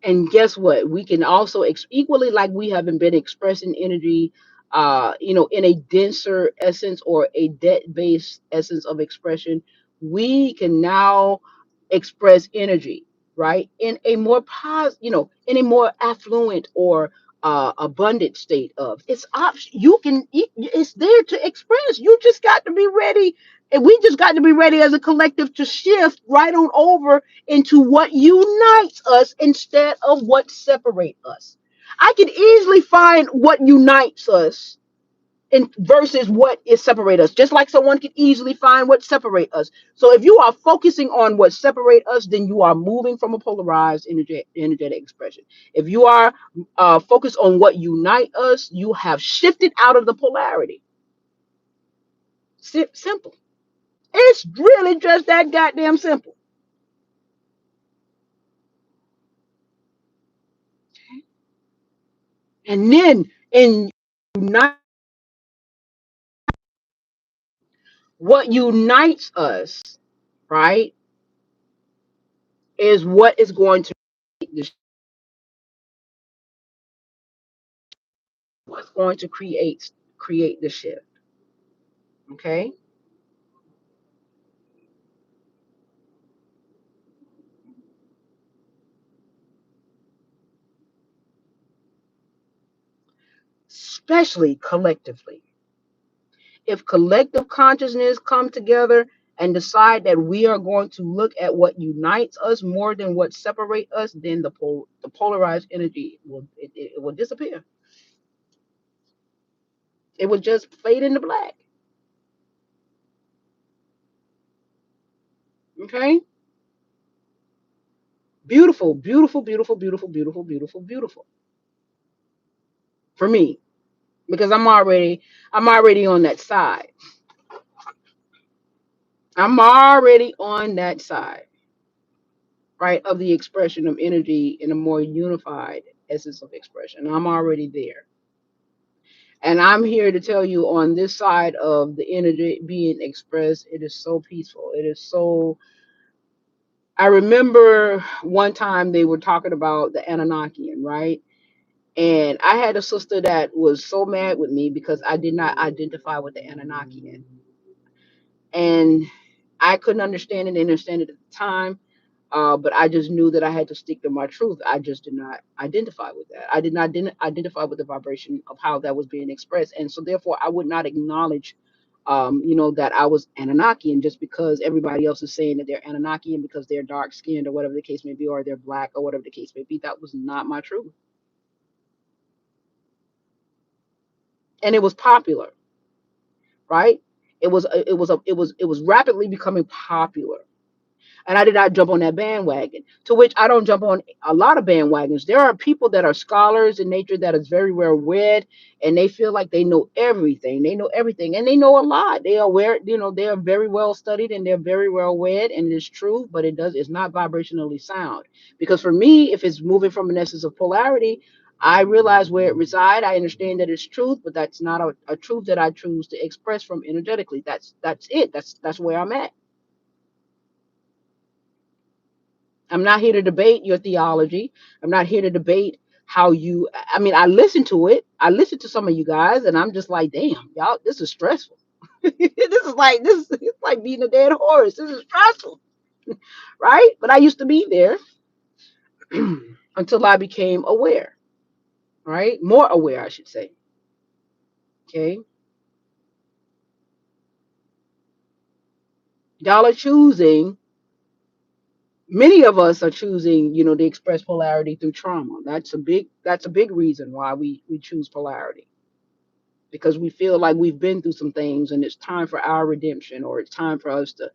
And guess what? We can also equally like we haven't been expressing energy, in a denser essence or a debt-based essence of expression. We can now express energy, right, in a more in a more affluent or abundant state of it's option. You can it's there to express. You just got to be ready, and we just got to be ready as a collective to shift right on over into what unites us instead of what separates us. I could easily find what unites us in versus what is separate us, just like someone could easily find what separate us. So if you are focusing on what separate us, then you are moving from a polarized energetic expression. If you are focused on what unite us, you have shifted out of the polarity. Simple. It's really just that goddamn simple. And then in unite, what unites us, right, is what is going to what's going to create the shift. Okay, especially collectively. If collective consciousness come together and decide that we are going to look at what unites us more than what separates us, then the polarized energy it will disappear. It will just fade into black. Okay, beautiful, beautiful, beautiful, beautiful, beautiful, beautiful, beautiful for me because I'm already on that side. I'm already on that side, right, of the expression of energy in a more unified essence of expression. I'm already there. And I'm here to tell you on this side of the energy being expressed, it is so peaceful. It is so. I remember one time they were talking about the Anunnakian, right? And I had a sister that was so mad with me because I did not identify with the Anunnakian. And I couldn't understand it, understand it at the time. But I just knew that I had to stick to my truth. I just did not identify with that. I did not didn't identify with the vibration of how that was being expressed, and so therefore I would not acknowledge, that I was Anunnakian just because everybody else is saying that they're Anunnakian because they're dark skinned or whatever the case may be, or they're black or whatever the case may be. That was not my truth, and it was popular, right? It was rapidly becoming popular. And I did not jump on that bandwagon, to which I don't jump on a lot of bandwagons. There are people that are scholars in nature that is very well read, and they feel like they know everything. They know everything, and they know a lot. They are aware, they are very well studied and they're very well read, and it is true, but it's not vibrationally sound. Because for me, if it's moving from an essence of polarity, I realize where it resides. I understand that it's truth, but that's not a truth that I choose to express from energetically. That's it. That's where I'm at. I'm not here to debate your theology. I'm not here to debate how you. I mean, I listen to it. I listen to some of you guys, and I'm just like, damn, y'all, this is stressful. It's like beating a dead horse. This is stressful, right? But I used to be there until I became aware, right? More aware, I should say. Okay, y'all are choosing Many of us are choosing, to express polarity through trauma. That's a big reason why we choose polarity, because we feel like we've been through some things and it's time for our redemption, or it's time for us to,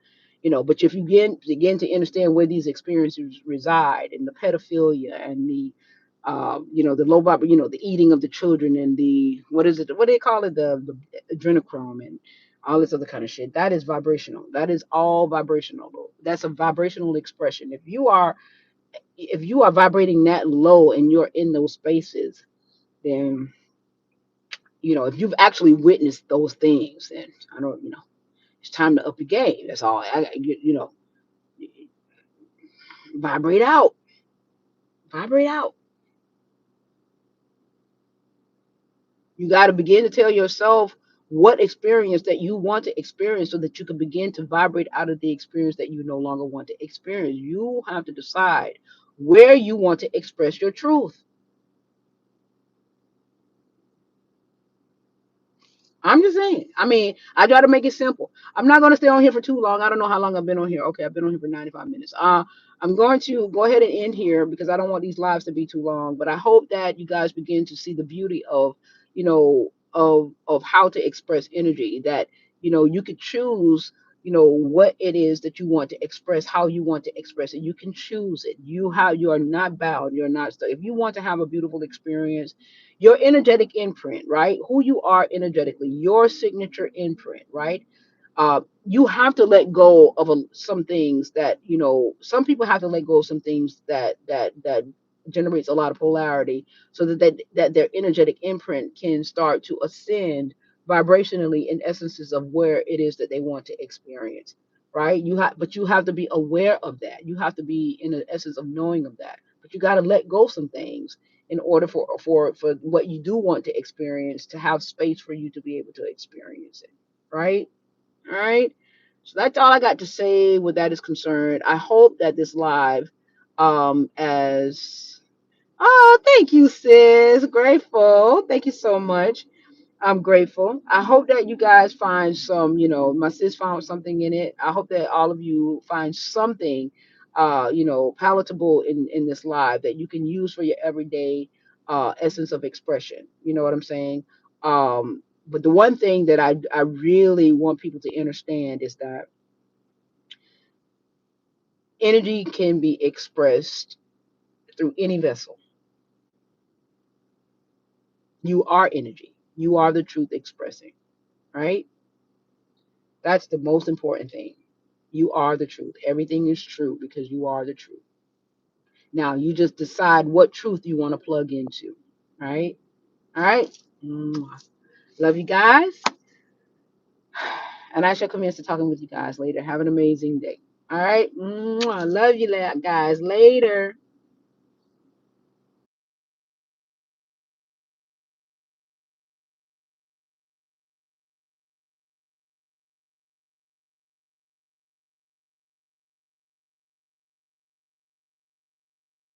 but if you begin to understand where these experiences reside, and the pedophilia, and the the eating of the children, and the, what is it, what do they call it, the adrenochrome, and all this other kind of shit, that is vibrational. That is all vibrational. That's a vibrational expression. If you are vibrating that low and you're in those spaces, then, if you've actually witnessed those things, then I don't, it's time to up your game. That's all. Vibrate out, vibrate out. You got to begin to tell yourself what experience that you want to experience, so that you can begin to vibrate out of the experience that you no longer want to experience. You have to decide where you want to express your truth. I'm just saying. I mean, I try to make it simple. I'm not going to stay on here for too long. I don't know how long I've been on here. Okay, I've been on here for 95 minutes. I'm going to go ahead and end here, because I don't want these lives to be too long. But I hope that you guys begin to see the beauty of, of how to express energy. That, you could choose, what it is that you want to express, how you want to express it. You can choose it. You are not bound. You're not stuck. If you want to have a beautiful experience, your energetic imprint, right? Who you are energetically, your signature imprint, right? You have to let go of some things that, some people have to let go of some things that generates a lot of polarity, so that their energetic imprint can start to ascend vibrationally in essences of where it is that they want to experience, right? But you have to be aware of that. You have to be in the essence of knowing of that. But you got to let go some things in order for what you do want to experience to have space for you to be able to experience it, right? All right. So that's all I got to say where that is concerned. I hope that this live, as oh, thank you, sis. Grateful. Thank you so much. I'm grateful. I hope that you guys find some, my sis found something in it. I hope that all of you find something, palatable in this live that you can use for your everyday essence of expression. You know what I'm saying? But the one thing that I really want people to understand is that energy can be expressed through any vessel. You are energy. You are the truth expressing, right? That's the most important thing. You are the truth. Everything is true because you are the truth. Now you just decide what truth you want to plug into. Right? All right. Love you guys. And I shall commence to talking with you guys later. Have an amazing day. All right. Love you guys later.